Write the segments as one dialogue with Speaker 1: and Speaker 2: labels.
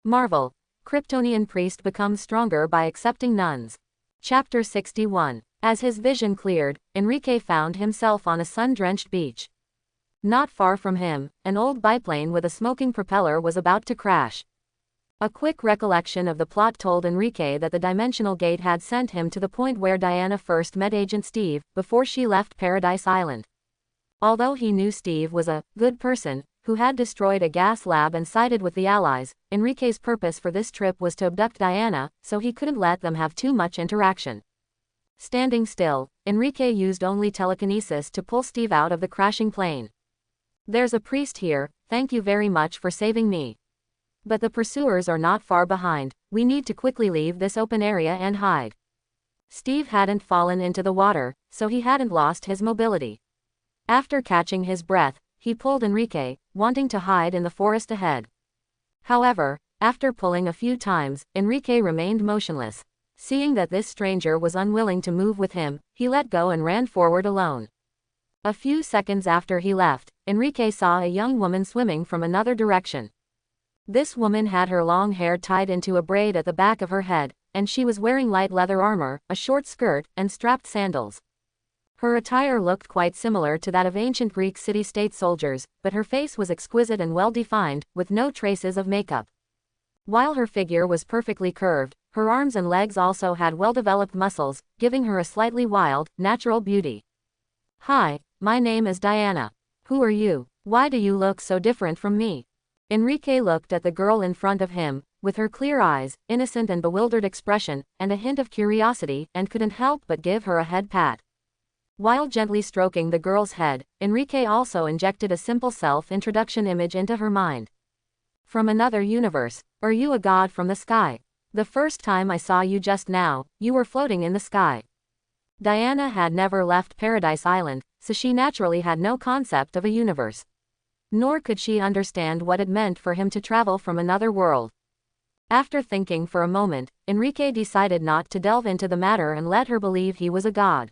Speaker 1: Marvel. Kryptonian priest becomes stronger by accepting nuns. Chapter 61. As his vision cleared, Enrique found himself on a sun-drenched beach. Not far from him, an old biplane with a smoking propeller was about to crash. A quick recollection of the plot told Enrique that the dimensional gate had sent him to the point where Diana first met Agent Steve, before she left Paradise Island. Although he knew Steve was a good person, who had destroyed a gas lab and sided with the Allies, Enrique's purpose for this trip was to abduct Diana, so he couldn't let them have too much interaction. Standing still, Enrique used only telekinesis to pull Steve out of the crashing plane. "There's a priest here, thank you very much for saving me. But the pursuers are not far behind, we need to quickly leave this open area and hide." Steve hadn't fallen into the water, so he hadn't lost his mobility. After catching his breath, he pulled Enrique, wanting to hide in the forest ahead. However, after pulling a few times, Enrique remained motionless. Seeing that this stranger was unwilling to move with him, he let go and ran forward alone. A few seconds after he left, Enrique saw a young woman swimming from another direction. This woman had her long hair tied into a braid at the back of her head, and she was wearing light leather armor, a short skirt, and strapped sandals. Her attire looked quite similar to that of ancient Greek city-state soldiers, but her face was exquisite and well-defined, with no traces of makeup. While her figure was perfectly curved, her arms and legs also had well-developed muscles, giving her a slightly wild, natural beauty. "Hi, my name is Diana. Who are you? Why do you look so different from me?" Enrique looked at the girl in front of him, with her clear eyes, innocent and bewildered expression, and a hint of curiosity, and couldn't help but give her a head pat. While gently stroking the girl's head, Enrique also injected a simple self-introduction image into her mind. "From another universe. Are you a god from the sky? The first time I saw you just now, you were floating in the sky." Diana had never left Paradise Island, so she naturally had no concept of a universe. Nor could she understand what it meant for him to travel from another world. After thinking for a moment, Enrique decided not to delve into the matter and let her believe he was a god.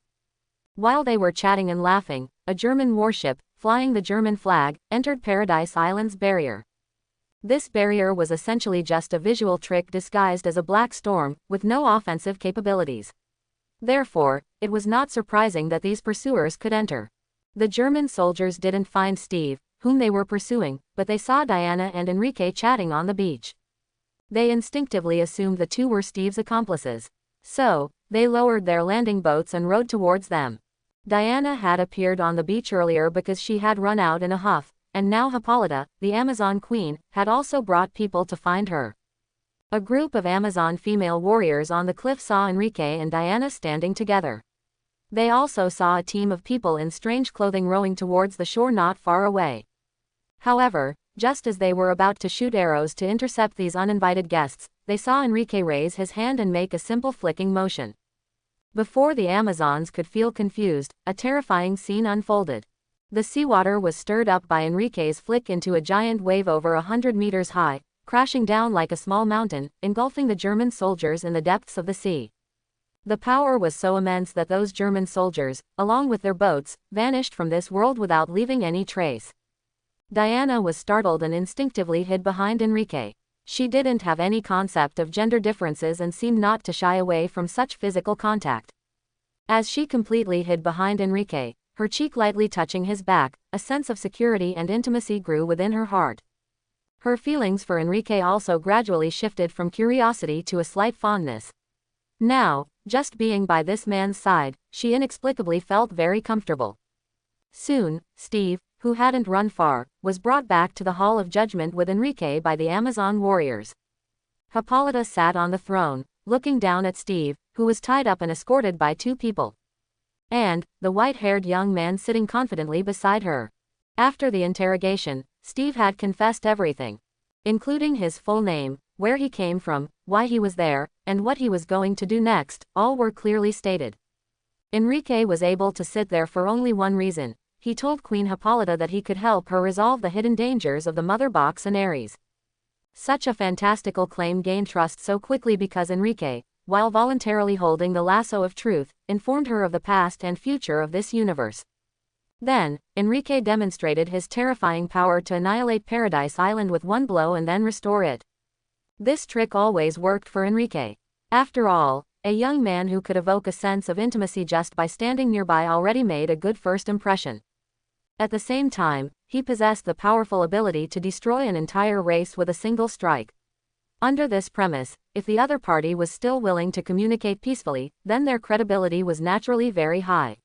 Speaker 1: While they were chatting and laughing, a German warship, flying the German flag, entered Paradise Island's barrier. This barrier was essentially just a visual trick disguised as a black storm, with no offensive capabilities. Therefore, it was not surprising that these pursuers could enter. The German soldiers didn't find Steve, whom they were pursuing, but they saw Diana and Enrique chatting on the beach. They instinctively assumed the two were Steve's accomplices. So, they lowered their landing boats and rowed towards them. Diana had appeared on the beach earlier because she had run out in a huff, and now Hippolyta, the Amazon queen, had also brought people to find her. A group of Amazon female warriors on the cliff saw Enrique and Diana standing together. They also saw a team of people in strange clothing rowing towards the shore not far away. However, just as they were about to shoot arrows to intercept these uninvited guests, they saw Enrique raise his hand and make a simple flicking motion. Before the Amazons could feel confused, a terrifying scene unfolded. The seawater was stirred up by Enrique's flick into a giant wave over 100 meters high, crashing down like a small mountain, engulfing the German soldiers in the depths of the sea. The power was so immense that those German soldiers, along with their boats, vanished from this world without leaving any trace. Diana was startled and instinctively hid behind Enrique. She didn't have any concept of gender differences and seemed not to shy away from such physical contact. As she completely hid behind Enrique, her cheek lightly touching his back, a sense of security and intimacy grew within her heart. Her feelings for Enrique also gradually shifted from curiosity to a slight fondness. Now, just being by this man's side, she inexplicably felt very comfortable. Soon, Steve, who hadn't run far, was brought back to the Hall of Judgment with Enrique by the Amazon warriors. Hippolyta sat on the throne, looking down at Steve, who was tied up and escorted by two people. And, the white-haired young man sitting confidently beside her. After the interrogation, Steve had confessed everything. Including his full name, where he came from, why he was there, and what he was going to do next, all were clearly stated. Enrique was able to sit there for only one reason. He told Queen Hippolyta that he could help her resolve the hidden dangers of the Mother Box and Ares. Such a fantastical claim gained trust so quickly because Enrique, while voluntarily holding the lasso of truth, informed her of the past and future of this universe. Then, Enrique demonstrated his terrifying power to annihilate Paradise Island with one blow and then restore it. This trick always worked for Enrique. After all, a young man who could evoke a sense of intimacy just by standing nearby already made a good first impression. At the same time, he possessed the powerful ability to destroy an entire race with a single strike. Under this premise, if the other party was still willing to communicate peacefully, then their credibility was naturally very high.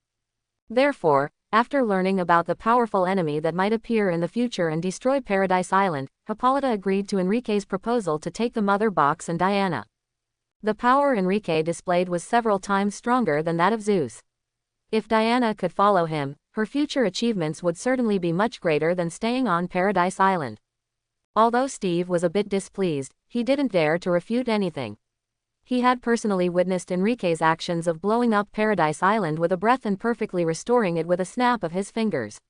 Speaker 1: Therefore, after learning about the powerful enemy that might appear in the future and destroy Paradise Island, Hippolyta agreed to Enrique's proposal to take the mother box and Diana. The power Enrique displayed was several times stronger than that of Zeus. If Diana could follow him, her future achievements would certainly be much greater than staying on Paradise Island. Although Steve was a bit displeased, he didn't dare to refute anything. He had personally witnessed Enrique's actions of blowing up Paradise Island with a breath and perfectly restoring it with a snap of his fingers.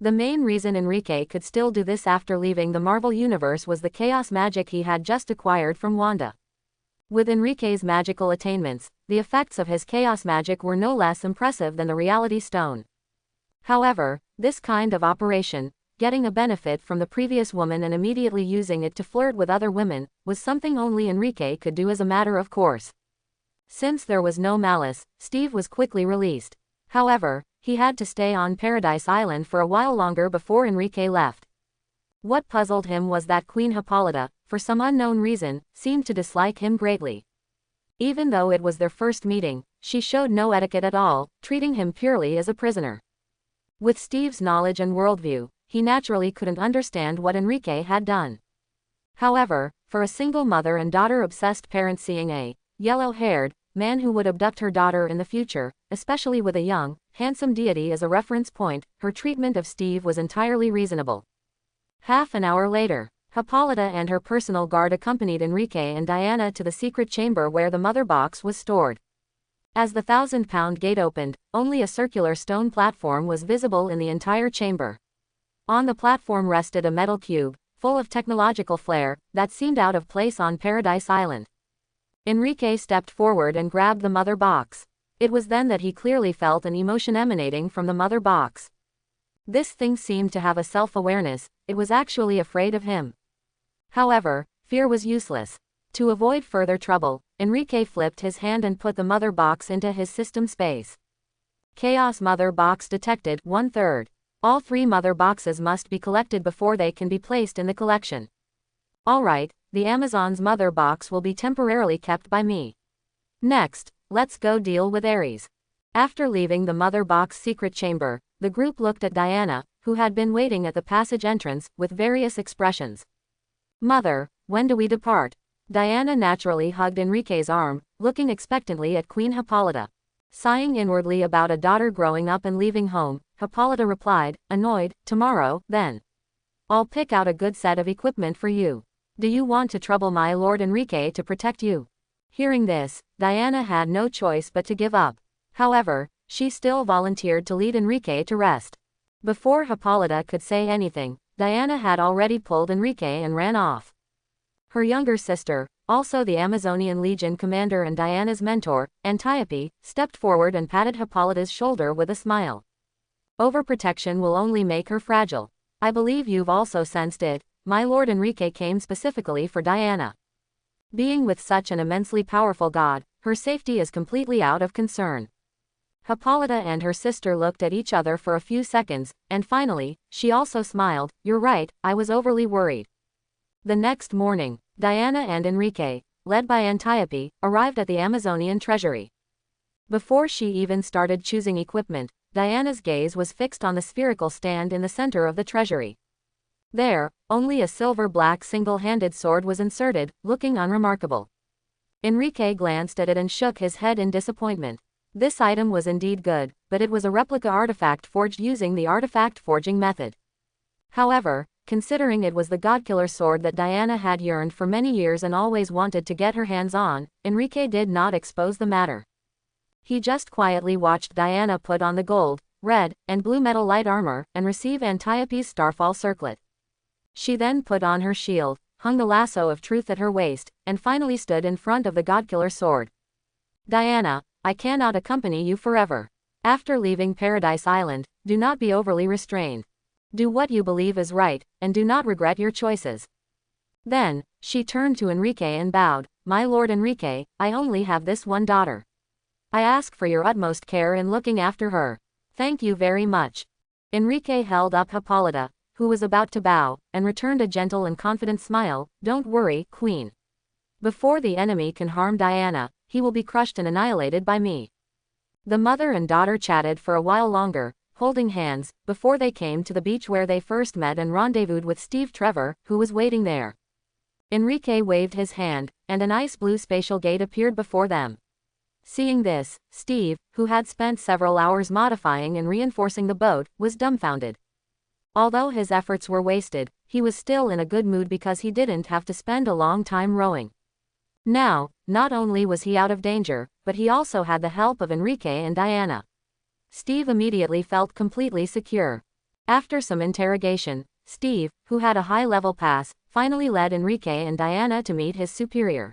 Speaker 1: The main reason Enrique could still do this after leaving the Marvel Universe was the chaos magic he had just acquired from Wanda. With Enrique's magical attainments, the effects of his chaos magic were no less impressive than the Reality Stone. However, this kind of operation, getting a benefit from the previous woman and immediately using it to flirt with other women, was something only Enrique could do as a matter of course. Since there was no malice, Steve was quickly released. However, he had to stay on Paradise Island for a while longer before Enrique left. What puzzled him was that Queen Hippolyta, for some unknown reason, seemed to dislike him greatly. Even though it was their first meeting, she showed no etiquette at all, treating him purely as a prisoner. With Steve's knowledge and worldview, he naturally couldn't understand what Enrique had done. However, for a single mother and daughter-obsessed parent, seeing a yellow-haired man who would abduct her daughter in the future, especially with a young, handsome deity as a reference point, her treatment of Steve was entirely reasonable. Half an hour later, Hippolyta and her personal guard accompanied Enrique and Diana to the secret chamber where the mother box was stored. As the 1,000-pound gate opened, only a circular stone platform was visible in the entire chamber. On the platform rested a metal cube, full of technological flair, that seemed out of place on Paradise Island. Enrique stepped forward and grabbed the mother box. It was then that he clearly felt an emotion emanating from the mother box. This thing seemed to have a self-awareness, it was actually afraid of him. However, fear was useless. To avoid further trouble, Enrique flipped his hand and put the mother box into his system space. Chaos mother box detected, 1/3. All 3 mother boxes must be collected before they can be placed in the collection. Alright, the Amazon's mother box will be temporarily kept by me. Next, let's go deal with Ares. After leaving the mother box secret chamber, the group looked at Diana, who had been waiting at the passage entrance, with various expressions. Mother, when do we depart? Diana naturally hugged Enrique's arm, looking expectantly at Queen Hippolyta. Sighing inwardly about a daughter growing up and leaving home, Hippolyta replied, annoyed, tomorrow, then. I'll pick out a good set of equipment for you. Do you want to trouble my Lord Enrique to protect you? Hearing this, Diana had no choice but to give up. However, she still volunteered to lead Enrique to rest. Before Hippolyta could say anything, Diana had already pulled Enrique and ran off. Her younger sister, also the Amazonian Legion commander and Diana's mentor, Antiope, stepped forward and patted Hippolyta's shoulder with a smile. Overprotection will only make her fragile. I believe you've also sensed it, my Lord Enrique came specifically for Diana. Being with such an immensely powerful god, her safety is completely out of concern. Hippolyta and her sister looked at each other for a few seconds, and finally, she also smiled, you're right, I was overly worried. The next morning, Diana and Enrique, led by Antiope, arrived at the Amazonian treasury. Before she even started choosing equipment, Diana's gaze was fixed on the spherical stand in the center of the treasury. There, only a silver-black single-handed sword was inserted, looking unremarkable. Enrique glanced at it and shook his head in disappointment. This item was indeed good, but it was a replica artifact forged using the artifact forging method. However, considering it was the godkiller sword that Diana had yearned for many years and always wanted to get her hands on, Enrique did not expose the matter. He just quietly watched Diana put on the gold, red, and blue metal light armor, and receive Antiope's starfall circlet. She then put on her shield, hung the lasso of truth at her waist, and finally stood in front of the godkiller sword. Diana, I cannot accompany you forever. After leaving Paradise Island, do not be overly restrained. Do what you believe is right, and do not regret your choices. Then, She turned to Enrique and bowed. "My lord Enrique, I only have this one daughter. I ask for your utmost care in looking after her." "Thank you very much." Enrique held up Hippolyta, who was about to bow, and returned a gentle and confident smile. "Don't worry, Queen. Before the enemy can harm Diana, he will be crushed and annihilated by me." The mother and daughter chatted for a while longer, holding hands, before they came to the beach where they first met and rendezvoused with Steve Trevor, who was waiting there. Enrique waved his hand, and an ice blue spatial gate appeared before them. Seeing this, Steve, who had spent several hours modifying and reinforcing the boat, was dumbfounded. Although his efforts were wasted, he was still in a good mood because he didn't have to spend a long time rowing. Now, not only was he out of danger, but he also had the help of Enrique and Diana. Steve immediately felt completely secure. After some interrogation, Steve, who had a high-level pass, finally led Enrique and Diana to meet his superior.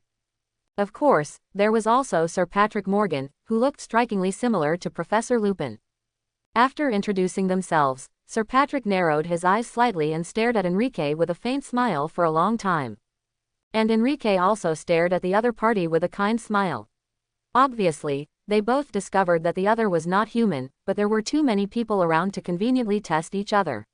Speaker 1: Of course, there was also Sir Patrick Morgan, who looked strikingly similar to Professor Lupin. After introducing themselves, Sir Patrick narrowed his eyes slightly and stared at Enrique with a faint smile for a long time. And Enrique also stared at the other party with a kind smile. Obviously, they both discovered that the other was not human, but there were too many people around to conveniently test each other.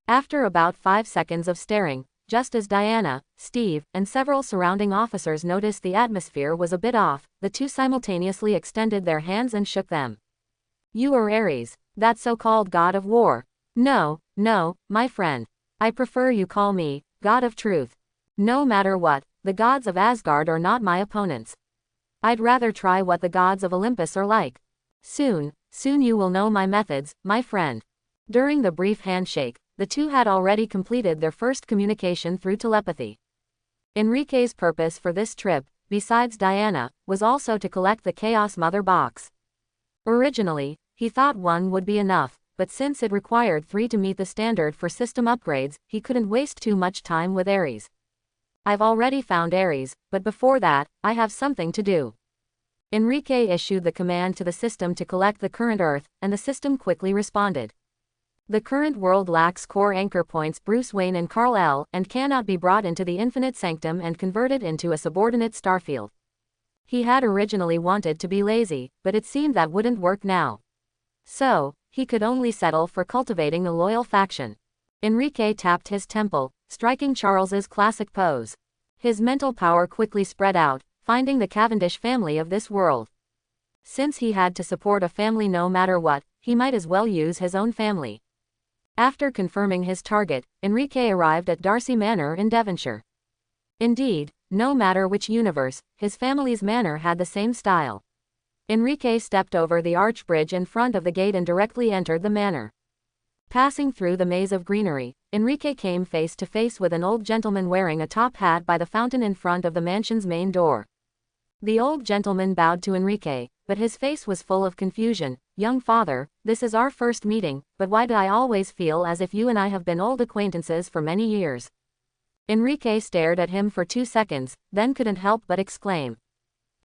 Speaker 1: After about 5 seconds of staring, just as Diana, Steve, and several surrounding officers noticed the atmosphere was a bit off, the two simultaneously extended their hands and shook them. "You are Ares, that so-called god of war." "No, no, my friend. I prefer you call me God of Truth. No matter what, the gods of Asgard are not my opponents. I'd rather try what the gods of Olympus are like. Soon you will know my methods, my friend." During the brief handshake, the two had already completed their first communication through telepathy. Enrique's purpose for this trip, besides Diana, was also to collect the Chaos Mother box. Originally, he thought one would be enough, but since it required 3 to meet the standard for system upgrades, he couldn't waste too much time with Ares. "I've already found Ares, but before that, I have something to do." Enrique issued the command to the system to collect the current Earth, and the system quickly responded. "The current world lacks core anchor points Bruce Wayne and Kal-El, and cannot be brought into the Infinite Sanctum and converted into a subordinate starfield." He had originally wanted to be lazy, but it seemed that wouldn't work now. So, he could only settle for cultivating a loyal faction. Enrique tapped his temple, striking Charles's classic pose. His mental power quickly spread out, finding the Cavendish family of this world. Since he had to support a family no matter what, he might as well use his own family. After confirming his target, Enrique arrived at Darcy Manor in Devonshire. Indeed, no matter which universe, his family's manor had the same style. Enrique stepped over the arch bridge in front of the gate and directly entered the manor. Passing through the maze of greenery, Enrique came face to face with an old gentleman wearing a top hat by the fountain in front of the mansion's main door. The old gentleman bowed to Enrique, but his face was full of confusion. "Young father, this is our first meeting, but why do I always feel as if you and I have been old acquaintances for many years?" Enrique stared at him for 2 seconds, then couldn't help but exclaim,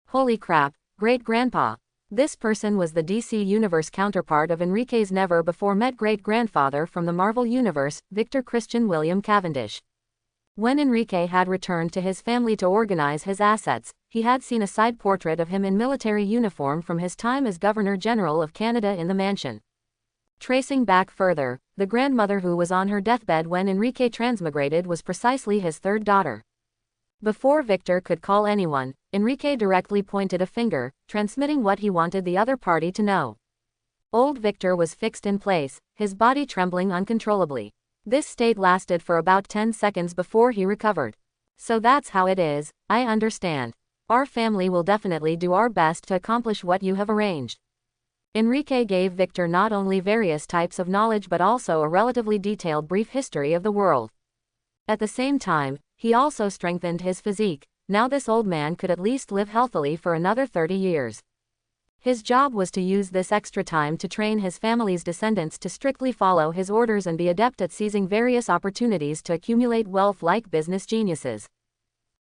Speaker 1: "Holy crap, great-grandpa." This person was the DC Universe counterpart of Enrique's never-before-met great-grandfather from the Marvel Universe, Victor Christian William Cavendish. When Enrique had returned to his family to organize his assets, he had seen a side portrait of him in military uniform from his time as Governor-General of Canada in the mansion. Tracing back further, the grandmother who was on her deathbed when Enrique transmigrated was precisely his third daughter. Before Victor could call anyone, Enrique directly pointed a finger, transmitting what he wanted the other party to know. Old Victor was fixed in place, his body trembling uncontrollably. This state lasted for about 10 seconds before he recovered. "So that's how it is, I understand. Our family will definitely do our best to accomplish what you have arranged." Enrique gave Victor not only various types of knowledge but also a relatively detailed brief history of the world. At the same time, he also strengthened his physique. Now this old man could at least live healthily for another 30 years. His job was to use this extra time to train his family's descendants to strictly follow his orders and be adept at seizing various opportunities to accumulate wealth like business geniuses.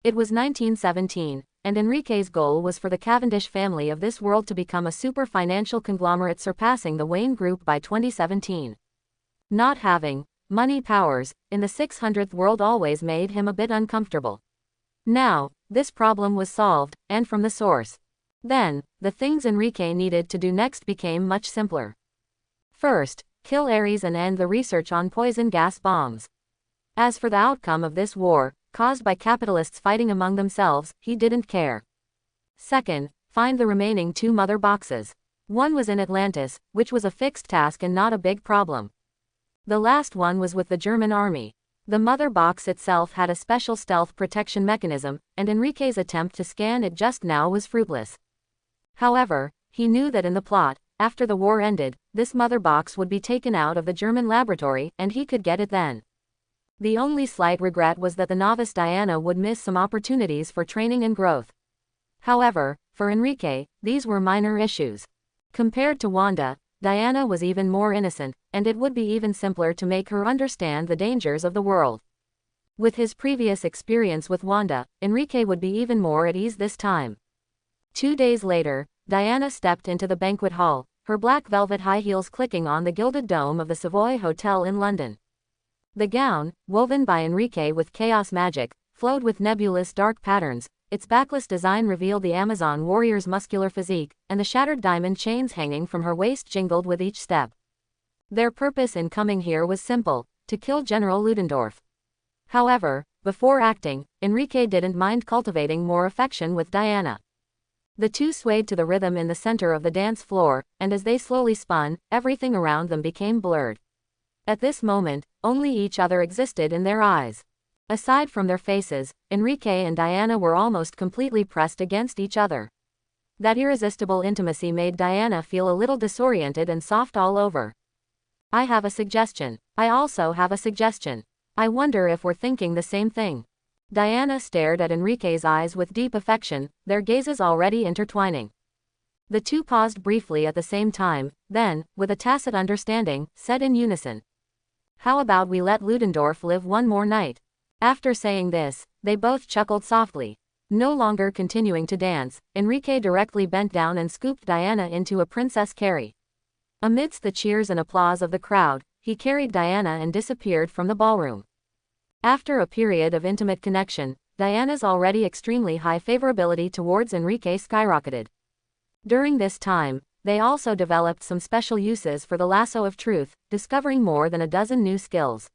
Speaker 1: It was 1917, and Enrique's goal was for the Cavendish family of this world to become a super financial conglomerate surpassing the Wayne Group by 2017. Not having money powers in the 600th world always made him a bit uncomfortable. Now, this problem was solved, and from the source. Then, the things Enrique needed to do next became much simpler. First, kill Ares and end the research on poison gas bombs. As for the outcome of this war, caused by capitalists fighting among themselves, he didn't care. Second, find the remaining 2 mother boxes. One was in Atlantis, which was a fixed task and not a big problem. The last one was with the German army. The mother box itself had a special stealth protection mechanism, and Enrique's attempt to scan it just now was fruitless. However, he knew that in the plot, after the war ended, this mother box would be taken out of the German laboratory and he could get it then. The only slight regret was that the novice Diana would miss some opportunities for training and growth. However, for Enrique, these were minor issues. Compared to Wanda, Diana was even more innocent, and it would be even simpler to make her understand the dangers of the world. With his previous experience with Wanda, Enrique would be even more at ease this time. 2 days later, Diana stepped into the banquet hall, her black velvet high heels clicking on the gilded dome of the Savoy Hotel in London. The gown, woven by Enrique with chaos magic, flowed with nebulous dark patterns. Its backless design revealed the Amazon warrior's muscular physique, and the shattered diamond chains hanging from her waist jingled with each step. Their purpose in coming here was simple: to kill General Ludendorff. However, before acting, Enrique didn't mind cultivating more affection with Diana. The two swayed to the rhythm in the center of the dance floor, and as they slowly spun, everything around them became blurred. At this moment, only each other existed in their eyes. Aside from their faces, Enrique and Diana were almost completely pressed against each other. That irresistible intimacy made Diana feel a little disoriented and soft all over. I have a suggestion. I also have a suggestion. I wonder if we're thinking the same thing. Diana stared at Enrique's eyes with deep affection, their gazes already intertwining. The two paused briefly at the same time, then, with a tacit understanding, said in unison, "How about we let Ludendorff live one more night?" After saying this, they both chuckled softly. No longer continuing to dance, Enrique directly bent down and scooped Diana into a princess carry. Amidst the cheers and applause of the crowd, he carried Diana and disappeared from the ballroom. After a period of intimate connection, Diana's already extremely high favorability towards Enrique skyrocketed. During this time, they also developed some special uses for the lasso of truth, discovering more than a dozen new skills.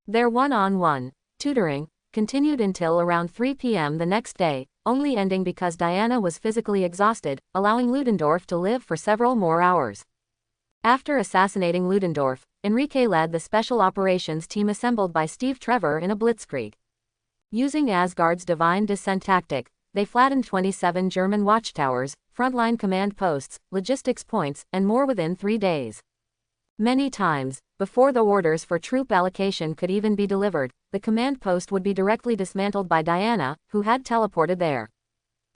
Speaker 1: Their one-on-one tutoring continued until around 3 p.m. the next day, only ending because Diana was physically exhausted, allowing Ludendorff to live for several more hours. After assassinating Ludendorff, Enrique led the special operations team assembled by Steve Trevor in a blitzkrieg. Using Asgard's divine descent tactic, they flattened 27 German watchtowers, frontline command posts, logistics points, and more within 3 days. Many times, before the orders for troop allocation could even be delivered, the command post would be directly dismantled by Diana, who had teleported there.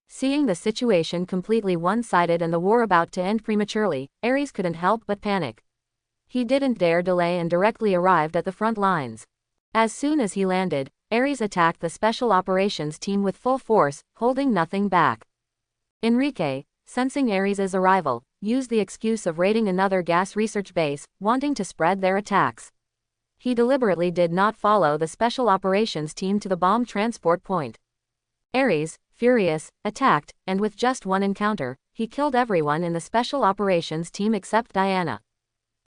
Speaker 1: Seeing the situation completely one-sided and the war about to end prematurely, Ares couldn't help but panic. He didn't dare delay and directly arrived at the front lines. As soon as he landed, Ares attacked the special operations team with full force, holding nothing back. Enrique, sensing Ares's arrival, used the excuse of raiding another gas research base, wanting to spread their attacks. He deliberately did not follow the special operations team to the bomb transport point. Ares, furious, attacked, and with just one encounter, he killed everyone in the special operations team except Diana.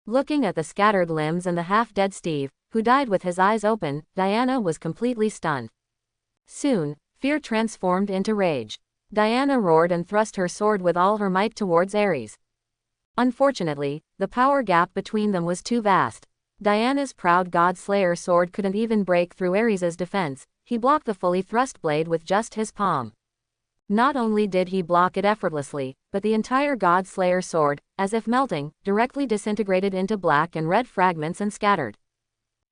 Speaker 1: Looking at the scattered limbs and the half-dead Steve, who died with his eyes open, Diana was completely stunned. Soon, fear transformed into rage. Diana roared and thrust her sword with all her might towards Ares. Unfortunately, the power gap between them was too vast. Diana's proud god-slayer sword couldn't even break through Ares's defense. He blocked the fully thrust blade with just his palm. Not only did he block it effortlessly, but the entire god-slayer sword, as if melting, directly disintegrated into black and red fragments and scattered.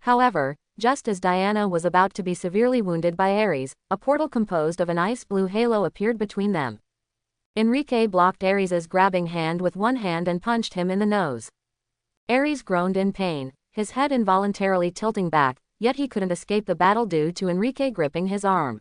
Speaker 1: However, just as Diana was about to be severely wounded by Ares, a portal composed of an ice-blue halo appeared between them. Enrique blocked Ares's grabbing hand with one hand and punched him in the nose. Ares groaned in pain, his head involuntarily tilting back, yet he couldn't escape the battle due to Enrique gripping his arm.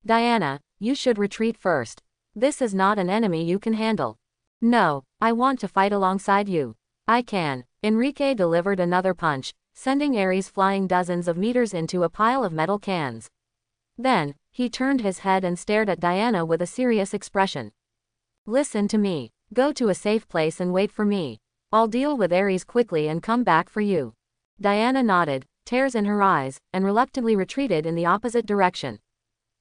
Speaker 1: "Diana, you should retreat first. This is not an enemy you can handle." "No, I want to fight alongside you." "I can." Enrique delivered another punch, sending Ares flying dozens of meters into a pile of metal cans. Then, He turned his head and stared at Diana with a serious expression. Listen to me. Go to a safe place and wait for me. I'll deal with Ares quickly and come back for you. Diana nodded, tears in her eyes, and reluctantly retreated in the opposite direction.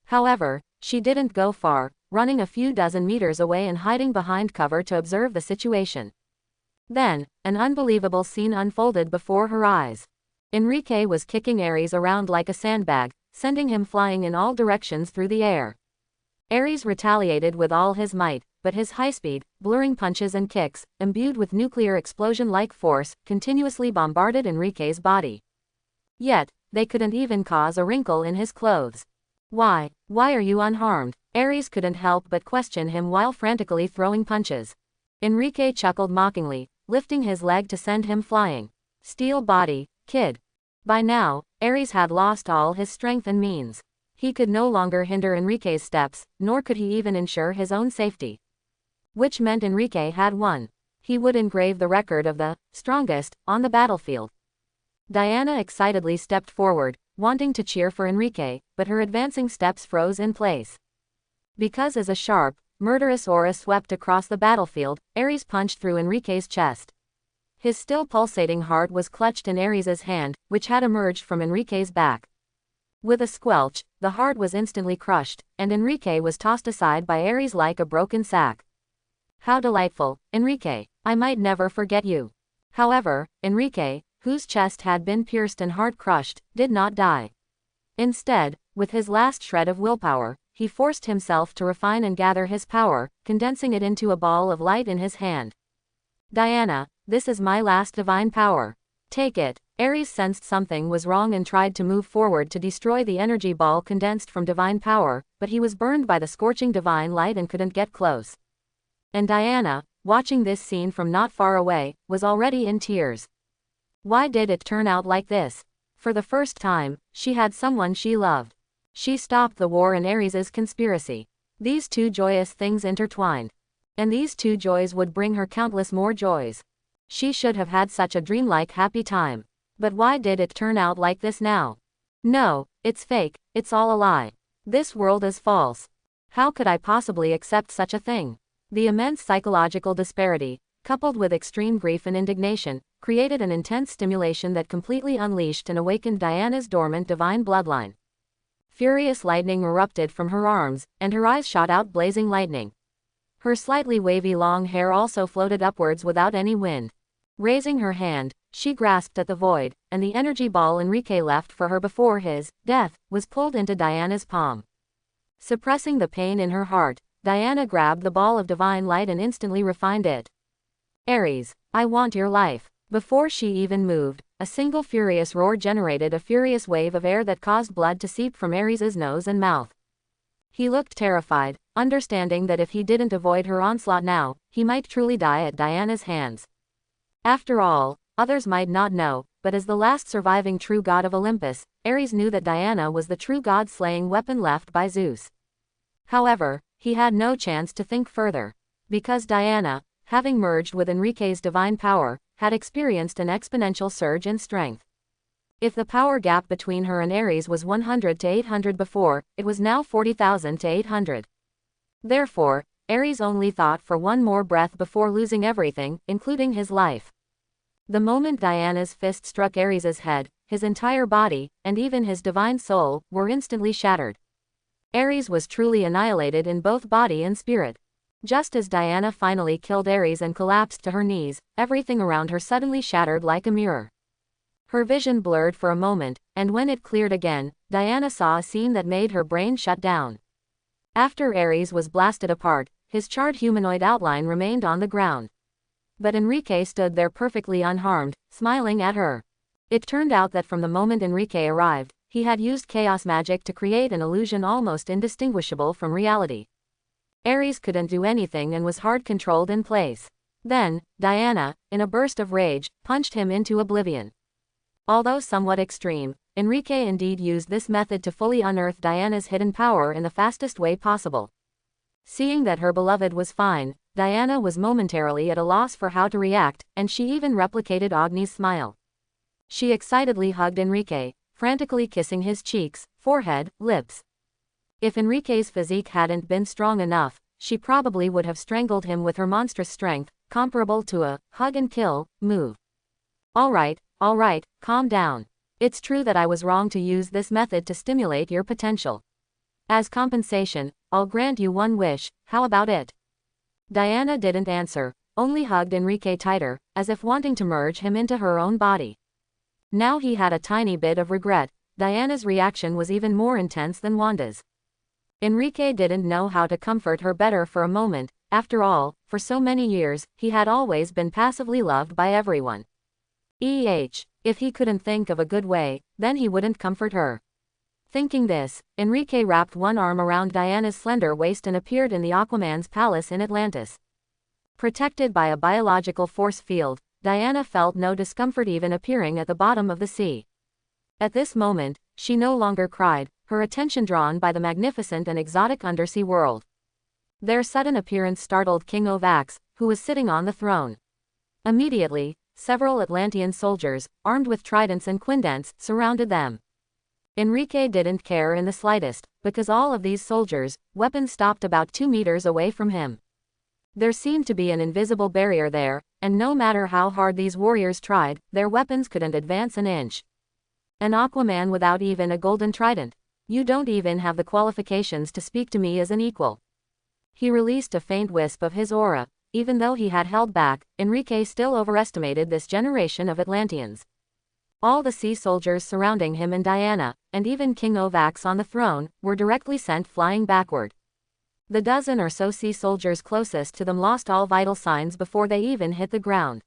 Speaker 1: However, she didn't go far, running a few dozen meters away and hiding behind cover to observe the situation. Then, an unbelievable scene unfolded before her eyes. Enrique was kicking Ares around like a sandbag, sending him flying in all directions through the air. Ares retaliated with all his might, but his high-speed, blurring punches and kicks, imbued with nuclear explosion-like force, continuously bombarded Enrique's body. Yet, they couldn't even cause a wrinkle in his clothes. Why are you unharmed? Ares couldn't help but question him while frantically throwing punches. Enrique chuckled mockingly, lifting his leg to send him flying. Steel body, kid. By now, Ares had lost all his strength and means. He could no longer hinder Enrique's steps, nor could he even ensure his own safety. Which meant Enrique had won. He would engrave the record of the strongest on the battlefield. Diana excitedly stepped forward, wanting to cheer for Enrique, but her advancing steps froze in place. Because as a sharp, murderous aura swept across the battlefield, Ares punched through Enrique's chest. His still pulsating heart was clutched in Ares's hand, which had emerged from Enrique's back. With a squelch, the heart was instantly crushed, and Enrique was tossed aside by Ares like a broken sack. How delightful, Enrique, I might never forget you. However, Enrique, whose chest had been pierced and heart crushed, did not die. Instead, with his last shred of willpower, he forced himself to refine and gather his power, condensing it into a ball of light in his hand. Diana, this is my last divine power. Take it. Ares sensed something was wrong and tried to move forward to destroy the energy ball condensed from divine power, but he was burned by the scorching divine light and couldn't get close. And Diana, watching this scene from not far away, was already in tears. Why did it turn out like this? For the first time, she had someone she loved. She stopped the war and Ares's conspiracy. These two joyous things intertwined. And these two joys would bring her countless more joys. She should have had such a dreamlike happy time. But why did it turn out like this now? No, it's fake, it's all a lie. This world is false. How could I possibly accept such a thing? The immense psychological disparity, coupled with extreme grief and indignation, created an intense stimulation that completely unleashed and awakened Diana's dormant divine bloodline. Furious lightning erupted from her arms, and her eyes shot out blazing lightning. Her slightly wavy long hair also floated upwards without any wind. Raising her hand, she grasped at the void, and the energy ball Enrique left for her before his death was pulled into Diana's palm. Suppressing the pain in her heart, Diana grabbed the ball of divine light and instantly refined it. Ares, I want your life. Before she even moved, a single furious roar generated a furious wave of air that caused blood to seep from Ares's nose and mouth. He looked terrified, understanding that if he didn't avoid her onslaught now, he might truly die at Diana's hands. After all, others might not know, but as the last surviving true god of Olympus, Ares knew that Diana was the true god-slaying weapon left by Zeus. However, he had no chance to think further. Because Diana, having merged with Enrique's divine power, had experienced an exponential surge in strength. If the power gap between her and Ares was 100 to 800 before, it was now 40,000 to 800. Therefore, Ares only thought for one more breath before losing everything, including his life. The moment Diana's fist struck Ares's head, his entire body, and even his divine soul, were instantly shattered. Ares was truly annihilated in both body and spirit. Just as Diana finally killed Ares and collapsed to her knees, everything around her suddenly shattered like a mirror. Her vision blurred for a moment, and when it cleared again, Diana saw a scene that made her brain shut down. After Ares was blasted apart, his charred humanoid outline remained on the ground. But Enrique stood there perfectly unharmed, smiling at her. It turned out that from the moment Enrique arrived, he had used chaos magic to create an illusion almost indistinguishable from reality. Ares couldn't do anything and was hard-controlled in place. Then, Diana, in a burst of rage, punched him into oblivion. Although somewhat extreme, Enrique indeed used this method to fully unearth Diana's hidden power in the fastest way possible. Seeing that her beloved was fine, Diana was momentarily at a loss for how to react, and she even replicated Agni's smile. She excitedly hugged Enrique, frantically kissing his cheeks, forehead, lips. If Enrique's physique hadn't been strong enough, she probably would have strangled him with her monstrous strength, comparable to a hug and kill move. All right, calm down. It's true that I was wrong to use this method to stimulate your potential. As compensation, I'll grant you one wish, how about it? Diana didn't answer, only hugged Enrique tighter, as if wanting to merge him into her own body. Now he had a tiny bit of regret. Diana's reaction was even more intense than Wanda's. Enrique didn't know how to comfort her better for a moment. After all, for so many years, he had always been passively loved by everyone. If he couldn't think of a good way, then he wouldn't comfort her. Thinking this, Enrique wrapped one arm around Diana's slender waist and appeared in the Aquaman's palace in Atlantis. Protected by a biological force field, Diana felt no discomfort even appearing at the bottom of the sea. At this moment, she no longer cried, her attention drawn by the magnificent and exotic undersea world. Their sudden appearance startled King Ovax, who was sitting on the throne. Immediately, several Atlantean soldiers, armed with tridents and quindents, surrounded them. Enrique didn't care in the slightest, because all of these soldiers' weapons stopped about 2 meters away from him. There seemed to be an invisible barrier there, and no matter how hard these warriors tried, their weapons couldn't advance an inch. An Aquaman without even a golden trident. You don't even have the qualifications to speak to me as an equal. He released a faint wisp of his aura. Even though he had held back, Enrique still overestimated this generation of Atlanteans. All the sea soldiers surrounding him and Diana, and even King Ovax on the throne, were directly sent flying backward. The dozen or so sea soldiers closest to them lost all vital signs before they even hit the ground.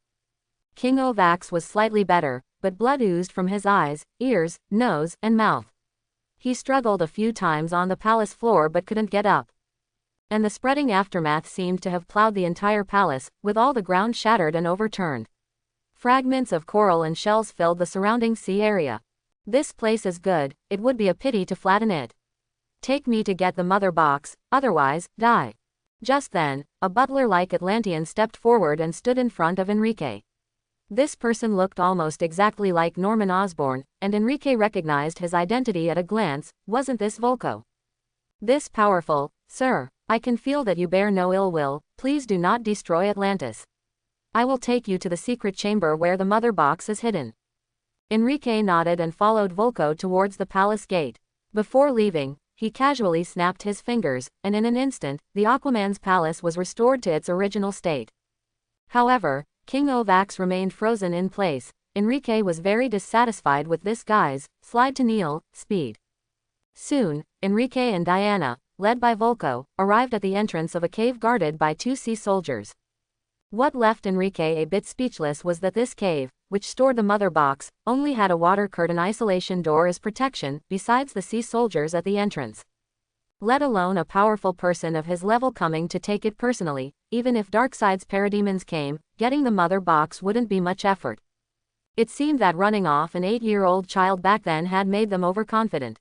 Speaker 1: King Ovax was slightly better, but blood oozed from his eyes, ears, nose, and mouth. He struggled a few times on the palace floor but couldn't get up. And the spreading aftermath seemed to have plowed the entire palace, with all the ground shattered and overturned. Fragments of coral and shells filled the surrounding sea area. This place is good, it would be a pity to flatten it. Take me to get the mother box, otherwise, die. Just then, a butler-like Atlantean stepped forward and stood in front of Enrique. This person looked almost exactly like Norman Osborn, and Enrique recognized his identity at a glance. Wasn't this Volko? This powerful, sir, I can feel that you bear no ill will, please do not destroy Atlantis. I will take you to the secret chamber where the mother box is hidden. Enrique nodded and followed Volko towards the palace gate. Before leaving, he casually snapped his fingers, and in an instant, the Aquaman's palace was restored to its original state. However, King Ovax remained frozen in place. Enrique was very dissatisfied with this guy's slide to kneel speed. Soon, Enrique and Diana, led by Volko, arrived at the entrance of a cave guarded by 2 sea soldiers. What left Enrique a bit speechless was that this cave, which stored the mother box, only had a water curtain isolation door as protection, besides the sea soldiers at the entrance. Let alone a powerful person of his level coming to take it personally. Even if Darkseid's parademons came, getting the mother box wouldn't be much effort. It seemed that running off an 8-year-old child back then had made them overconfident.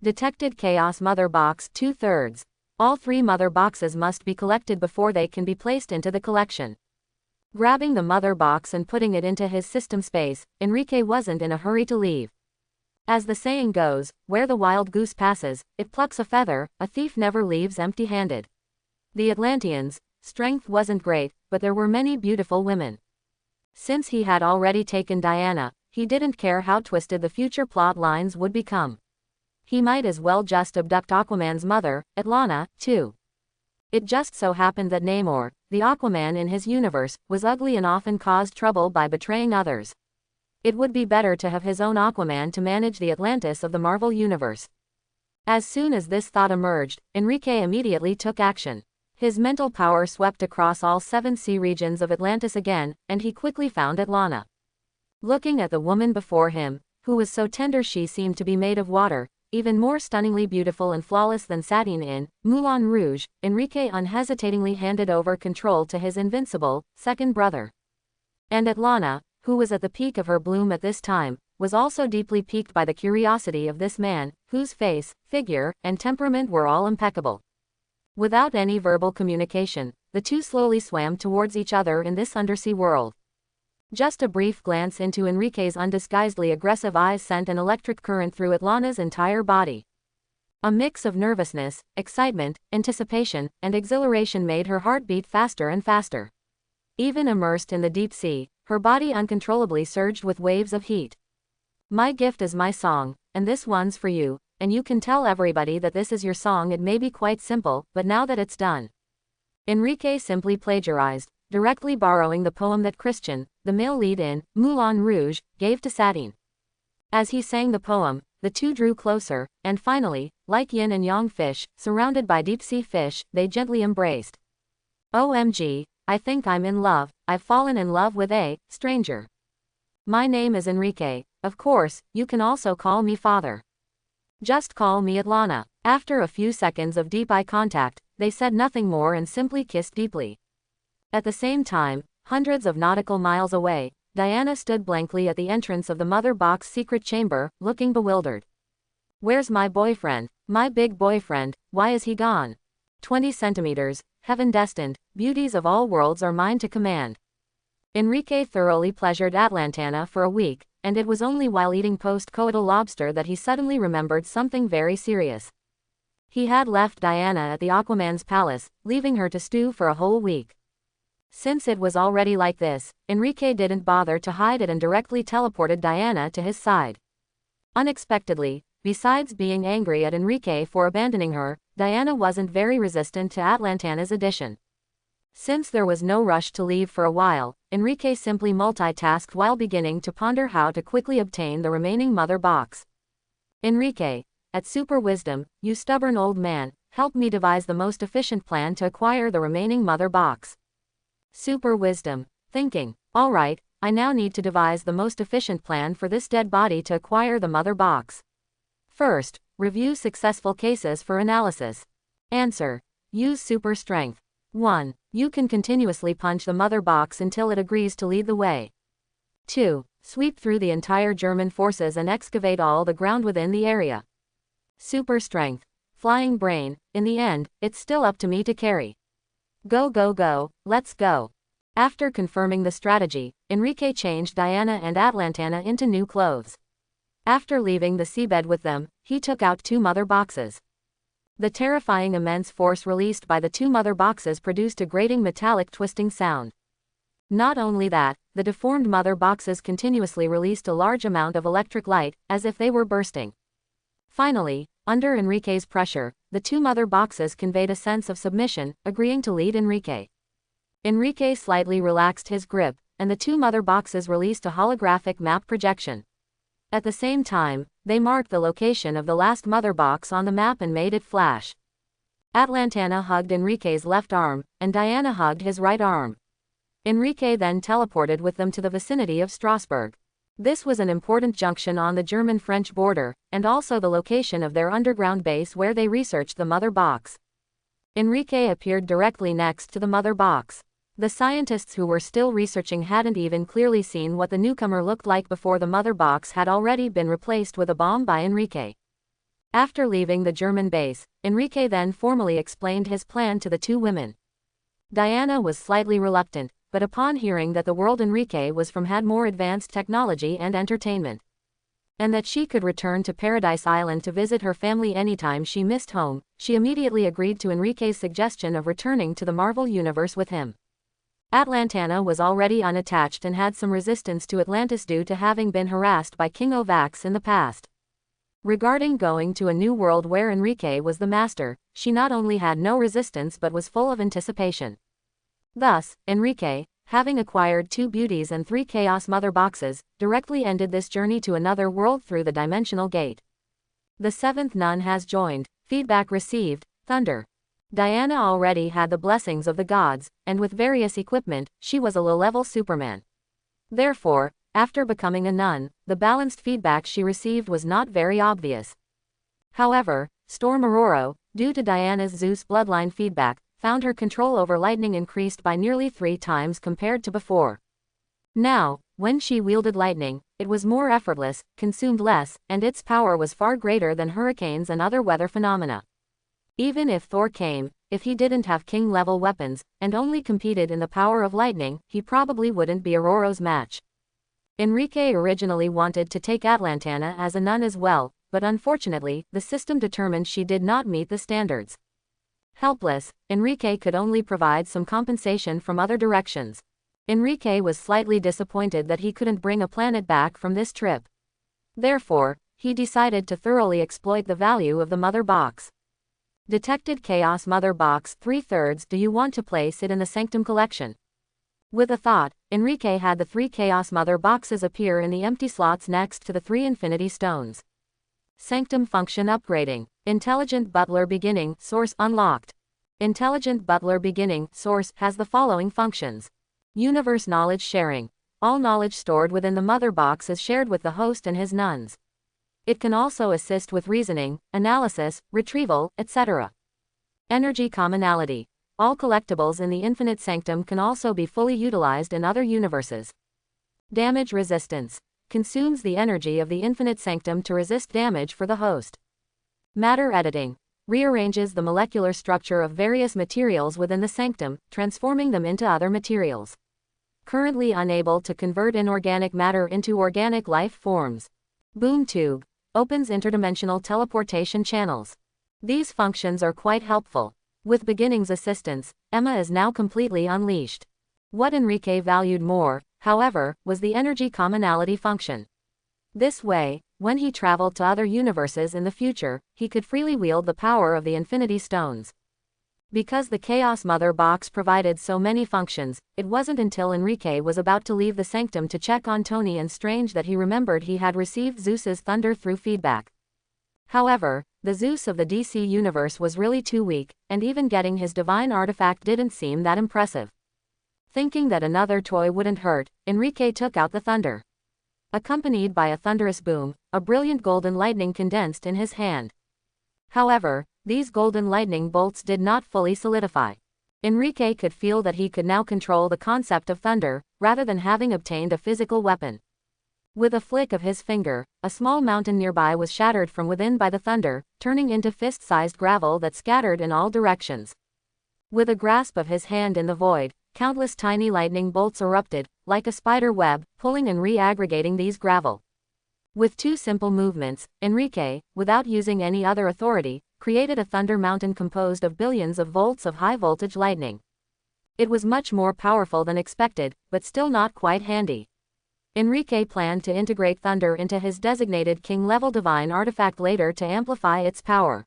Speaker 1: Detected chaos mother box 2/3. All 3 mother boxes must be collected before they can be placed into the collection. Grabbing the mother box and putting it into his system space, Enrique wasn't in a hurry to leave. As the saying goes, where the wild goose passes, it plucks a feather. A thief never leaves empty-handed. The Atlanteans' strength wasn't great, but there were many beautiful women. Since he had already taken Diana, he didn't care how twisted the future plot lines would become. He might as well just abduct Aquaman's mother, Atlana, too. It just so happened that Namor, the Aquaman in his universe, was ugly and often caused trouble by betraying others. It would be better to have his own Aquaman to manage the Atlantis of the Marvel Universe. As soon as this thought emerged, Enrique immediately took action. His mental power swept across all 7 sea regions of Atlantis again, and he quickly found Atlana. Looking at the woman before him, who was so tender she seemed to be made of water, even more stunningly beautiful and flawless than satin in Moulin Rouge, Enrique unhesitatingly handed over control to his invincible second brother. And Atlana, who was at the peak of her bloom at this time, was also deeply piqued by the curiosity of this man, whose face, figure, and temperament were all impeccable. Without any verbal communication, the 2 slowly swam towards each other in this undersea world. Just a brief glance into Enrique's undisguisedly aggressive eyes sent an electric current through Atlana's entire body. A mix of nervousness, excitement, anticipation, and exhilaration made her heart beat faster and faster. Even immersed in the deep sea, her body uncontrollably surged with waves of heat. My gift is my song, and this one's for you, and you can tell everybody that this is your song. It may be quite simple, but now that it's done. Enrique simply plagiarized, directly borrowing the poem that Christian, the male lead in Moulin Rouge, gave to Satine. As he sang the poem, the two drew closer, and finally, like yin and yang fish, surrounded by deep-sea fish, they gently embraced. OMG, I think I'm in love, I've fallen in love with a stranger. My name is Enrique, of course, you can also call me father. Just call me Atlana. After a few seconds of deep eye contact, they said nothing more and simply kissed deeply. At the same time, hundreds of nautical miles away, Diana stood blankly at the entrance of the mother box secret chamber, looking bewildered. Where's my boyfriend? My big boyfriend, why is he gone? 20 centimeters, heaven destined, beauties of all worlds are mine to command. Enrique thoroughly pleasured Atlantana for a week, and it was only while eating post-coital lobster that he suddenly remembered something very serious. He had left Diana at the Aquaman's palace, leaving her to stew for a whole week. Since it was already like this, Enrique didn't bother to hide it and directly teleported Diana to his side. Unexpectedly, besides being angry at Enrique for abandoning her, Diana wasn't very resistant to Atlantana's addition. Since there was no rush to leave for a while, Enrique simply multitasked while beginning to ponder how to quickly obtain the remaining mother box. Enrique, at Super Wisdom, you stubborn old man, help me devise the most efficient plan to acquire the remaining mother box. Super Wisdom, thinking, alright, I now need to devise the most efficient plan for this dead body to acquire the mother box. First, review successful cases for analysis. Answer. Use super strength. 1. You can continuously punch the mother box until it agrees to lead the way. 2. Sweep through the entire German forces and excavate all the ground within the area. Super strength. Flying brain, in the end, it's still up to me to carry. Go go go, let's go. After confirming the strategy, Enrique changed Diana and Atlantana into new clothes. After leaving the seabed with them, he took out 2 mother boxes. The terrifying immense force released by the 2 mother boxes produced a grating metallic twisting sound. Not only that, the deformed mother boxes continuously released a large amount of electric light, as if they were bursting. Finally, under Enrique's pressure, the 2 mother boxes conveyed a sense of submission, agreeing to lead Enrique. Enrique slightly relaxed his grip, and the 2 mother boxes released a holographic map projection. At the same time, they marked the location of the last mother box on the map and made it flash. Atlantana hugged Enrique's left arm, and Diana hugged his right arm. Enrique then teleported with them to the vicinity of Strasbourg. This was an important junction on the German-French border, and also the location of their underground base where they researched the mother box. Enrique appeared directly next to the mother box. The scientists who were still researching hadn't even clearly seen what the newcomer looked like before the mother box had already been replaced with a bomb by Enrique. After leaving the German base, Enrique then formally explained his plan to the 2 women. Diana was slightly reluctant, but upon hearing that the world Enrique was from had more advanced technology and entertainment, and that she could return to Paradise Island to visit her family anytime she missed home, she immediately agreed to Enrique's suggestion of returning to the Marvel Universe with him. Atlantana was already unattached and had some resistance to Atlantis due to having been harassed by King Ovax in the past. Regarding going to a new world where Enrique was the master, she not only had no resistance but was full of anticipation. Thus, Enrique, having acquired 2 beauties and 3 chaos mother boxes, directly ended this journey to another world through the dimensional gate. The 7th nun has joined. Feedback received. Thunder. Diana already had the blessings of the gods, and with various equipment, she was a low-level Superman. Therefore, after becoming a nun, the balanced feedback she received was not very obvious. However, Storm Aurora, due to Diana's Zeus bloodline feedback, found her control over lightning increased by nearly 3 times compared to before. Now, when she wielded lightning, it was more effortless, consumed less, and its power was far greater than hurricanes and other weather phenomena. Even if Thor came, if he didn't have king-level weapons, and only competed in the power of lightning, he probably wouldn't be Aurora's match. Enrique originally wanted to take Atlantana as a nun as well, but unfortunately, the system determined she did not meet the standards. Helpless, Enrique could only provide some compensation from other directions. Enrique was slightly disappointed that he couldn't bring a planet back from this trip. Therefore, he decided to thoroughly exploit the value of the Mother Box. Detected Chaos Mother Box 3/3. Do you want to place it in the Sanctum collection? With a thought, Enrique had the 3 Chaos Mother Boxes appear in the empty slots next to the 3 Infinity Stones. Sanctum function upgrading. Intelligent Butler beginning source unlocked. Intelligent Butler beginning source has the following functions. Universe knowledge sharing. All knowledge stored within the Mother Box is shared with the host and his nuns. It can also assist with reasoning, analysis, retrieval, etc. Energy commonality. All collectibles in the Infinite Sanctum can also be fully utilized in other universes. Damage resistance. Consumes the energy of the Infinite Sanctum to resist damage for the host. Matter editing. Rearranges the molecular structure of various materials within the Sanctum, transforming them into other materials. Currently unable to convert inorganic matter into organic life forms. Boom tube. Opens interdimensional teleportation channels. These functions are quite helpful. With Beginning's assistance, Emma is now completely unleashed. What Enrique valued more, however, was the energy commonality function. This way, when he traveled to other universes in the future, he could freely wield the power of the Infinity Stones. Because the Chaos Mother Box provided so many functions, it wasn't until Enrique was about to leave the Sanctum to check on Tony and Strange that he remembered he had received Zeus's thunder through feedback. However, the Zeus of the DC universe was really too weak, and even getting his divine artifact didn't seem that impressive. Thinking that another toy wouldn't hurt, Enrique took out the thunder. Accompanied by a thunderous boom, a brilliant golden lightning condensed in his hand. However, these golden lightning bolts did not fully solidify. Enrique could feel that he could now control the concept of thunder, rather than having obtained a physical weapon. With a flick of his finger, a small mountain nearby was shattered from within by the thunder, turning into fist-sized gravel that scattered in all directions. With a grasp of his hand in the void, countless tiny lightning bolts erupted, like a spider web, pulling and re-aggregating these gravel. With 2 simple movements, Enrique, without using any other authority, created a thunder mountain composed of billions of volts of high-voltage lightning. It was much more powerful than expected, but still not quite handy. Enrique planned to integrate thunder into his designated king-level divine artifact later to amplify its power.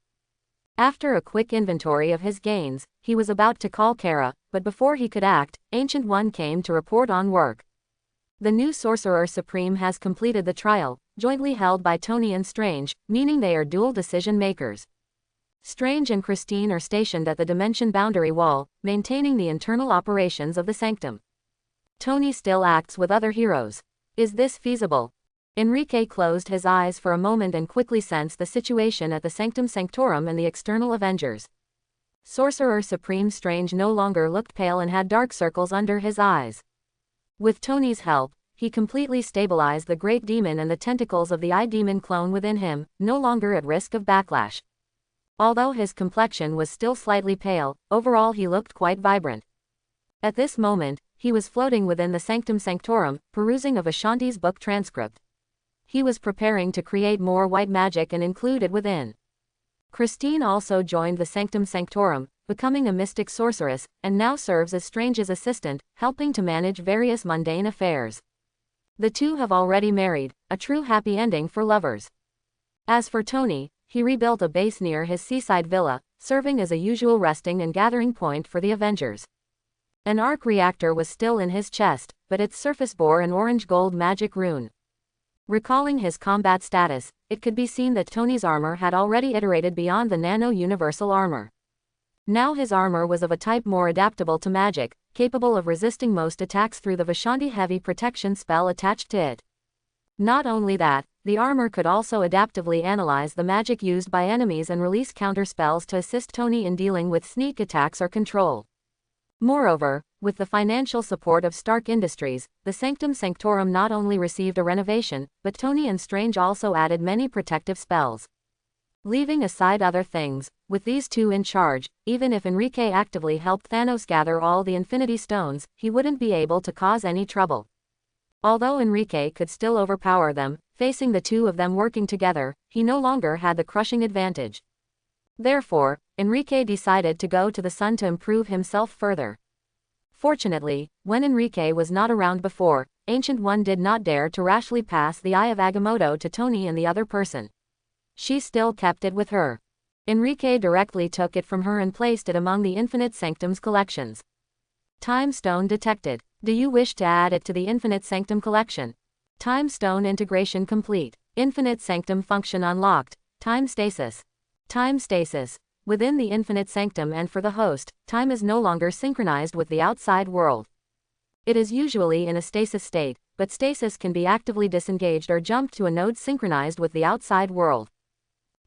Speaker 1: After a quick inventory of his gains, he was about to call Kara, but before he could act, Ancient One came to report on work. The new Sorcerer Supreme has completed the trial, jointly held by Tony and Strange, meaning they are dual decision makers. Strange and Christine are stationed at the dimension boundary wall, maintaining the internal operations of the Sanctum. Tony still acts with other heroes. Is this feasible? Enrique closed his eyes for a moment and quickly sensed the situation at the Sanctum Sanctorum and the external Avengers. Sorcerer Supreme Strange no longer looked pale and had dark circles under his eyes. With Tony's help, he completely stabilized the Great Demon and the tentacles of the Eye Demon clone within him, no longer at risk of backlash. Although his complexion was still slightly pale, overall he looked quite vibrant. At this moment, he was floating within the Sanctum Sanctorum, perusing of Ashanti's book transcript. He was preparing to create more white magic and include it within. Christine also joined the Sanctum Sanctorum, becoming a mystic sorceress, and now serves as Strange's assistant, helping to manage various mundane affairs. The two have already married, a true happy ending for lovers. As for Tony, he rebuilt a base near his seaside villa, serving as a usual resting and gathering point for the Avengers. An arc reactor was still in his chest, but its surface bore an orange-gold magic rune. Recalling his combat status, it could be seen that Tony's armor had already iterated beyond the nano-universal armor. Now his armor was of a type more adaptable to magic, capable of resisting most attacks through the Vishanti heavy protection spell attached to it. Not only that, the armor could also adaptively analyze the magic used by enemies and release counter spells to assist Tony in dealing with sneak attacks or control. Moreover, with the financial support of Stark Industries, the Sanctum Sanctorum not only received a renovation, but Tony and Strange also added many protective spells. Leaving aside other things, with these two in charge, even if Enrique actively helped Thanos gather all the Infinity Stones, he wouldn't be able to cause any trouble. Although Enrique could still overpower them, facing the two of them working together, he no longer had the crushing advantage. Therefore, Enrique decided to go to the sun to improve himself further. Fortunately, when Enrique was not around before, Ancient One did not dare to rashly pass the Eye of Agamotto to Tony and the other person. She still kept it with her. Enrique directly took it from her and placed it among the Infinite Sanctum's collections. Time Stone detected. Do you wish to add it to the Infinite Sanctum collection? Time Stone integration complete. Infinite Sanctum function unlocked. Time stasis. Time stasis. Within the Infinite Sanctum and for the host, time is no longer synchronized with the outside world. It is usually in a stasis state, but stasis can be actively disengaged or jumped to a node synchronized with the outside world.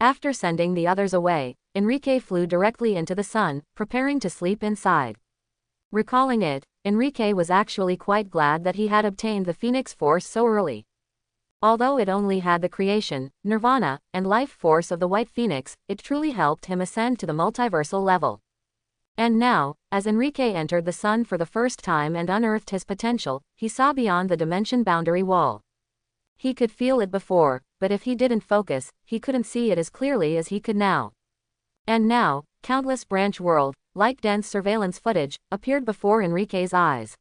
Speaker 1: After sending the others away, Enrique flew directly into the sun, preparing to sleep inside. Recalling it, Enrique was actually quite glad that he had obtained the Phoenix Force so early. Although it only had the creation, nirvana, and life force of the White Phoenix, it truly helped him ascend to the multiversal level. And now, as Enrique entered the sun for the first time and unearthed his potential, he saw beyond the dimension boundary wall. He could feel it before, but if he didn't focus, he couldn't see it as clearly as he could now. And now, countless branch world, like dense surveillance footage, appeared before Enrique's eyes.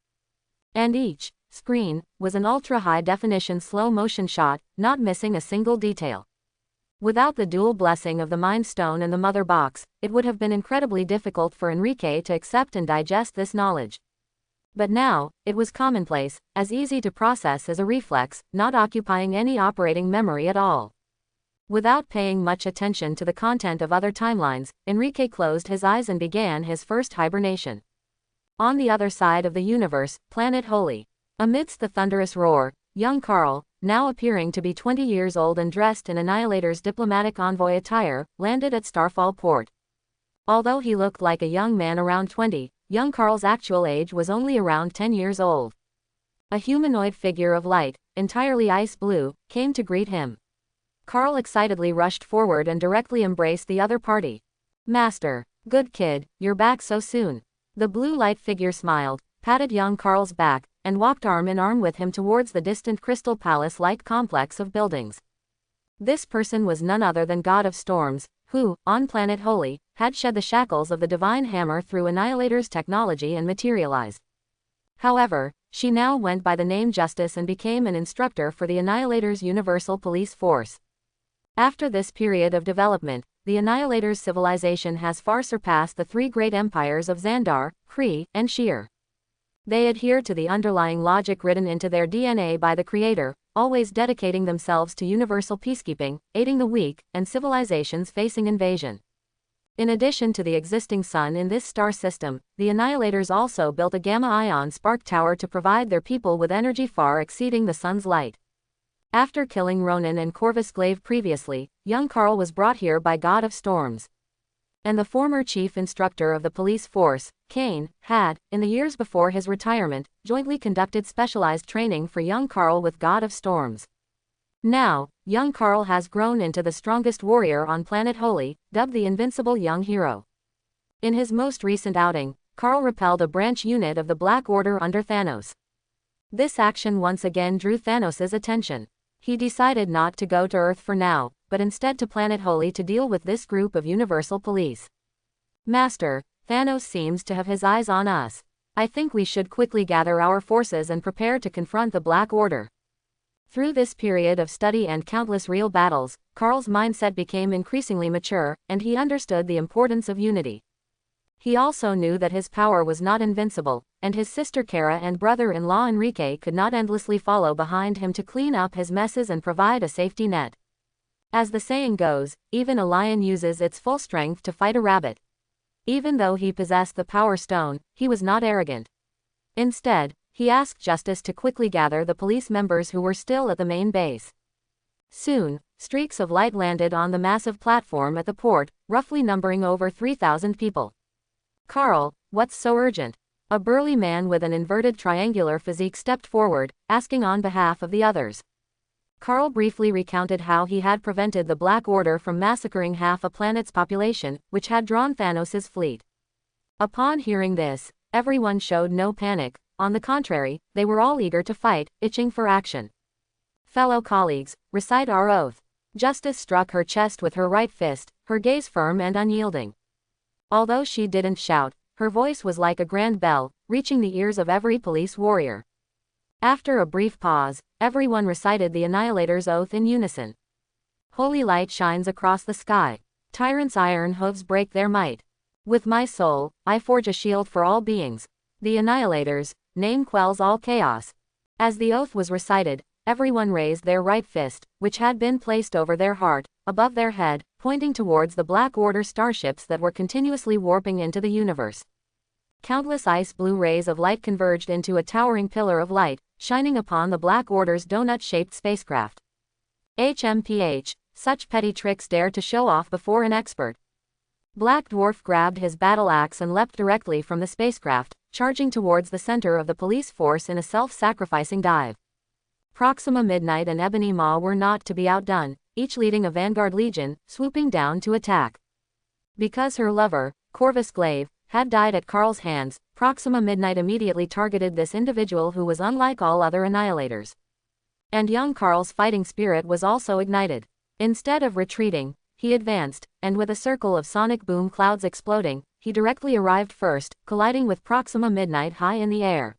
Speaker 1: And each screen was an ultra-high-definition slow-motion shot, not missing a single detail. Without the dual blessing of the Mind Stone and the Mother Box, it would have been incredibly difficult for Enrique to accept and digest this knowledge. But now, it was commonplace, as easy to process as a reflex, not occupying any operating memory at all. Without paying much attention to the content of other timelines, Enrique closed his eyes and began his first hibernation. On the other side of the universe, Planet Holy. Amidst the thunderous roar, young Carl, now appearing to be 20 years old and dressed in Annihilator's diplomatic envoy attire, landed at Starfall Port. Although he looked like a young man around 20, young Carl's actual age was only around 10 years old. A humanoid figure of light, entirely ice blue, came to greet him. Carl excitedly rushed forward and directly embraced the other party. "Master, good kid, you're back so soon." The blue light figure smiled, patted young Carl's back, and walked arm in arm with him towards the distant Crystal Palace-like complex of buildings. This person was none other than God of Storms, who, on Planet Holy, had shed the shackles of the Divine Hammer through Annihilator's technology and materialized. However, she now went by the name Justice and became an instructor for the Annihilator's Universal Police Force. After this period of development, the Annihilator's civilization has far surpassed the three great empires of Xandar, Kree, and Sheer. They adhere to the underlying logic written into their DNA by the Creator, always dedicating themselves to universal peacekeeping, aiding the weak, and civilizations facing invasion. In addition to the existing sun in this star system, the Annihilators also built a gamma-ion spark tower to provide their people with energy far exceeding the sun's light. After killing Ronan and Corvus Glaive previously, young Carl was brought here by God of Storms. And the former chief instructor of the police force, Kane, had, in the years before his retirement, jointly conducted specialized training for young Carl with God of Storms. Now, young Carl has grown into the strongest warrior on Planet Holy, dubbed the Invincible Young Hero. In his most recent outing, Carl repelled a branch unit of the Black Order under Thanos. This action once again drew Thanos' attention. He decided not to go to Earth for now, but instead to Planet Holy to deal with this group of Universal Police. "Master, Thanos seems to have his eyes on us. I think we should quickly gather our forces and prepare to confront the Black Order." Through this period of study and countless real battles, Carl's mindset became increasingly mature, and he understood the importance of unity. He also knew that his power was not invincible, and his sister Kara and brother-in-law Enrique could not endlessly follow behind him to clean up his messes and provide a safety net. As the saying goes, even a lion uses its full strength to fight a rabbit. Even though he possessed the Power Stone, he was not arrogant. Instead, he asked Justice to quickly gather the police members who were still at the main base. Soon, streaks of light landed on the massive platform at the port, roughly numbering over 3,000 people. "Carl, what's so urgent?" A burly man with an inverted triangular physique stepped forward, asking on behalf of the others. Carl briefly recounted how he had prevented the Black Order from massacring half a planet's population, which had drawn Thanos' fleet. Upon hearing this, everyone showed no panic, on the contrary, they were all eager to fight, itching for action. Fellow colleagues, recite our oath. Justice struck her chest with her right fist, her gaze firm and unyielding. Although she didn't shout, her voice was like a grand bell, reaching the ears of every police warrior. After a brief pause, everyone recited the Annihilator's oath in unison. Holy light shines across the sky. Tyrants' iron hooves break their might. With my soul, I forge a shield for all beings. The Annihilator's name quells all chaos. As the oath was recited, everyone raised their right fist, which had been placed over their heart, above their head, pointing towards the Black Order starships that were continuously warping into the universe. Countless ice-blue rays of light converged into a towering pillar of light, shining upon the Black Order's donut-shaped spacecraft. HMPH, such petty tricks dared to show off before an expert. Black Dwarf grabbed his battle axe and leapt directly from the spacecraft, charging towards the center of the police force in a self-sacrificing dive. Proxima Midnight and Ebony Maw were not to be outdone, each leading a vanguard legion, swooping down to attack. Because her lover, Corvus Glaive, had died at Carl's hands, Proxima Midnight immediately targeted this individual who was unlike all other Annihilators. And young Carl's fighting spirit was also ignited. Instead of retreating, he advanced, and with a circle of sonic boom clouds exploding, he directly arrived first, colliding with Proxima Midnight high in the air.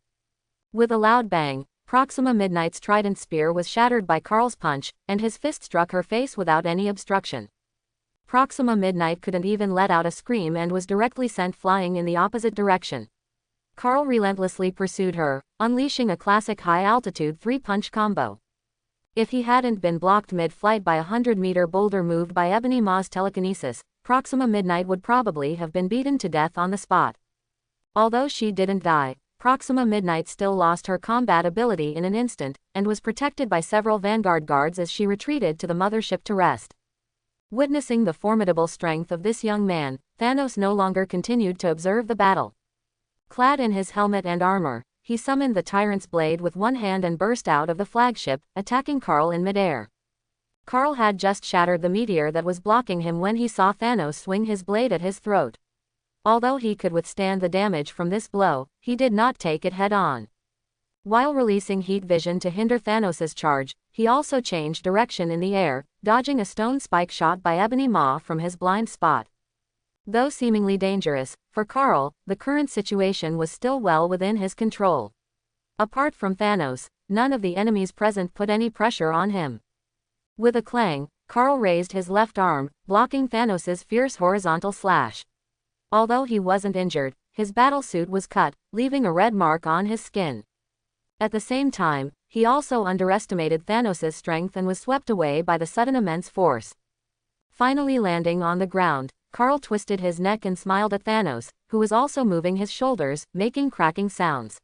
Speaker 1: With a loud bang, Proxima Midnight's trident spear was shattered by Carl's punch, and his fist struck her face without any obstruction. Proxima Midnight couldn't even let out a scream and was directly sent flying in the opposite direction. Carl relentlessly pursued her, unleashing a classic high-altitude three-punch combo. If he hadn't been blocked mid-flight by a 100-meter boulder moved by Ebony Maw's telekinesis, Proxima Midnight would probably have been beaten to death on the spot. Although she didn't die, Proxima Midnight still lost her combat ability in an instant, and was protected by several Vanguard guards as she retreated to the mothership to rest. Witnessing the formidable strength of this young man, Thanos no longer continued to observe the battle. Clad in his helmet and armor, he summoned the Tyrant's blade with one hand and burst out of the flagship, attacking Carl in midair. Carl had just shattered the meteor that was blocking him when he saw Thanos swing his blade at his throat. Although he could withstand the damage from this blow, he did not take it head-on. While releasing heat vision to hinder Thanos' charge, he also changed direction in the air, dodging a stone spike shot by Ebony Maw from his blind spot. Though seemingly dangerous, for Carl, the current situation was still well within his control. Apart from Thanos, none of the enemies present put any pressure on him. With a clang, Carl raised his left arm, blocking Thanos' fierce horizontal slash. Although he wasn't injured, his battlesuit was cut, leaving a red mark on his skin. At the same time, he also underestimated Thanos' strength and was swept away by the sudden immense force. Finally landing on the ground, Carl twisted his neck and smiled at Thanos, who was also moving his shoulders, making cracking sounds.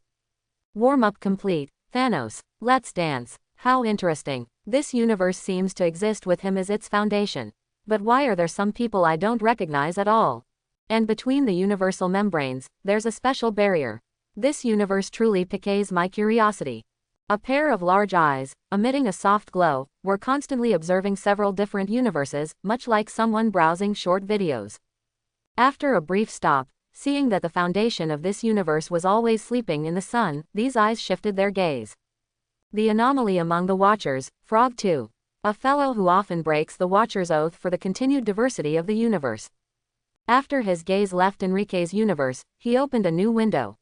Speaker 1: Warm-up complete, Thanos, let's dance. How interesting. This universe seems to exist with him as its foundation. But why are there some people I don't recognize at all? And between the universal membranes, there's a special barrier. This universe truly piques my curiosity. A pair of large eyes, emitting a soft glow, were constantly observing several different universes, much like someone browsing short videos. After a brief stop, seeing that the foundation of this universe was always sleeping in the sun, these eyes shifted their gaze. The anomaly among the Watchers, Frog 2. A fellow who often breaks the Watcher's oath for the continued diversity of the universe. After his gaze left Enrique's universe, he opened a new window.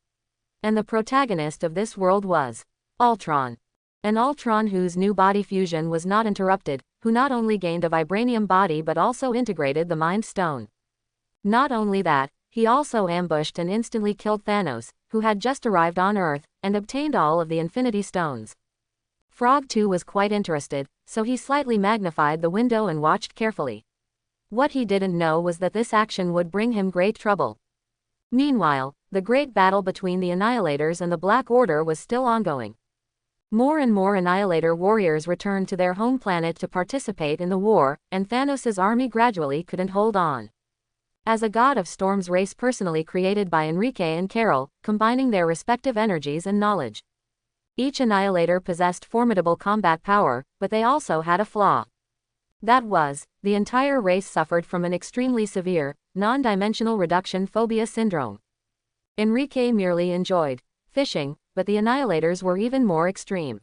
Speaker 1: And the protagonist of this world was Ultron. An Ultron whose new body fusion was not interrupted, who not only gained a vibranium body but also integrated the Mind Stone. Not only that, he also ambushed and instantly killed Thanos, who had just arrived on Earth, and obtained all of the Infinity Stones. Frog 2 was quite interested, so he slightly magnified the window and watched carefully. What he didn't know was that this action would bring him great trouble. Meanwhile, the great battle between the Annihilators and the Black Order was still ongoing. More and more Annihilator warriors returned to their home planet to participate in the war, and Thanos' army gradually couldn't hold on. As a god of storm's race personally created by Enrique and Carol, combining their respective energies and knowledge. Each Annihilator possessed formidable combat power, but they also had a flaw. That was, the entire race suffered from an extremely severe, non-dimensional reduction phobia syndrome. Enrique merely enjoyed fishing, but the Annihilators were even more extreme.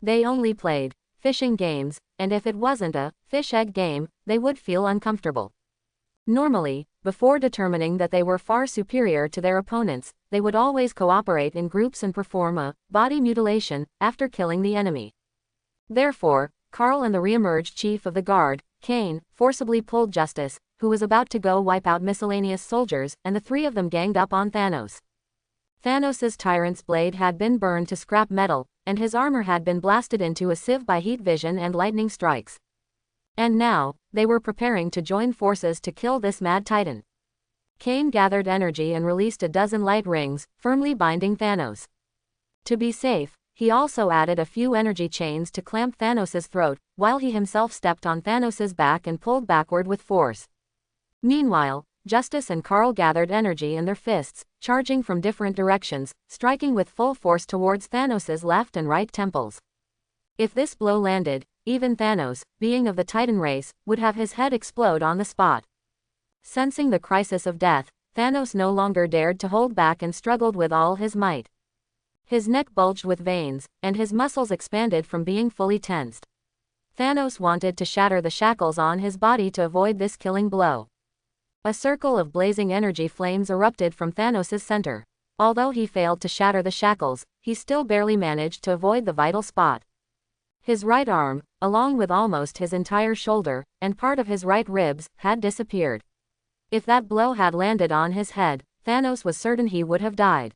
Speaker 1: They only played fishing games, and if it wasn't a fish-egg game, they would feel uncomfortable. Normally, before determining that they were far superior to their opponents, they would always cooperate in groups and perform a body mutilation after killing the enemy. Therefore, Carl and the re-emerged chief of the guard, Kane, forcibly pulled Justice, who was about to go wipe out miscellaneous soldiers, and the three of them ganged up on Thanos. Thanos's tyrant's blade had been burned to scrap metal, and his armor had been blasted into a sieve by heat vision and lightning strikes. And now, they were preparing to join forces to kill this mad titan. Kane gathered energy and released a dozen light rings, firmly binding Thanos. To be safe, he also added a few energy chains to clamp Thanos's throat, while he himself stepped on Thanos's back and pulled backward with force. Meanwhile, Justice and Carl gathered energy in their fists, charging from different directions, striking with full force towards Thanos's left and right temples. If this blow landed, even Thanos, being of the Titan race, would have his head explode on the spot. Sensing the crisis of death, Thanos no longer dared to hold back and struggled with all his might. His neck bulged with veins, and his muscles expanded from being fully tensed. Thanos wanted to shatter the shackles on his body to avoid this killing blow. A circle of blazing energy flames erupted from Thanos's center. Although he failed to shatter the shackles, he still barely managed to avoid the vital spot. His right arm, along with almost his entire shoulder, and part of his right ribs, had disappeared. If that blow had landed on his head, Thanos was certain he would have died.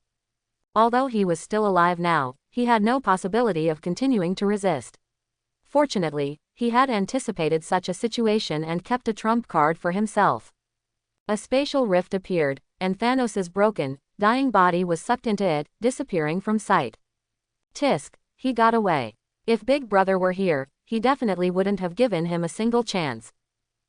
Speaker 1: Although he was still alive now, he had no possibility of continuing to resist. Fortunately, he had anticipated such a situation and kept a trump card for himself. A spatial rift appeared, and Thanos's broken, dying body was sucked into it, disappearing from sight. Tisk, he got away. If Big Brother were here, he definitely wouldn't have given him a single chance.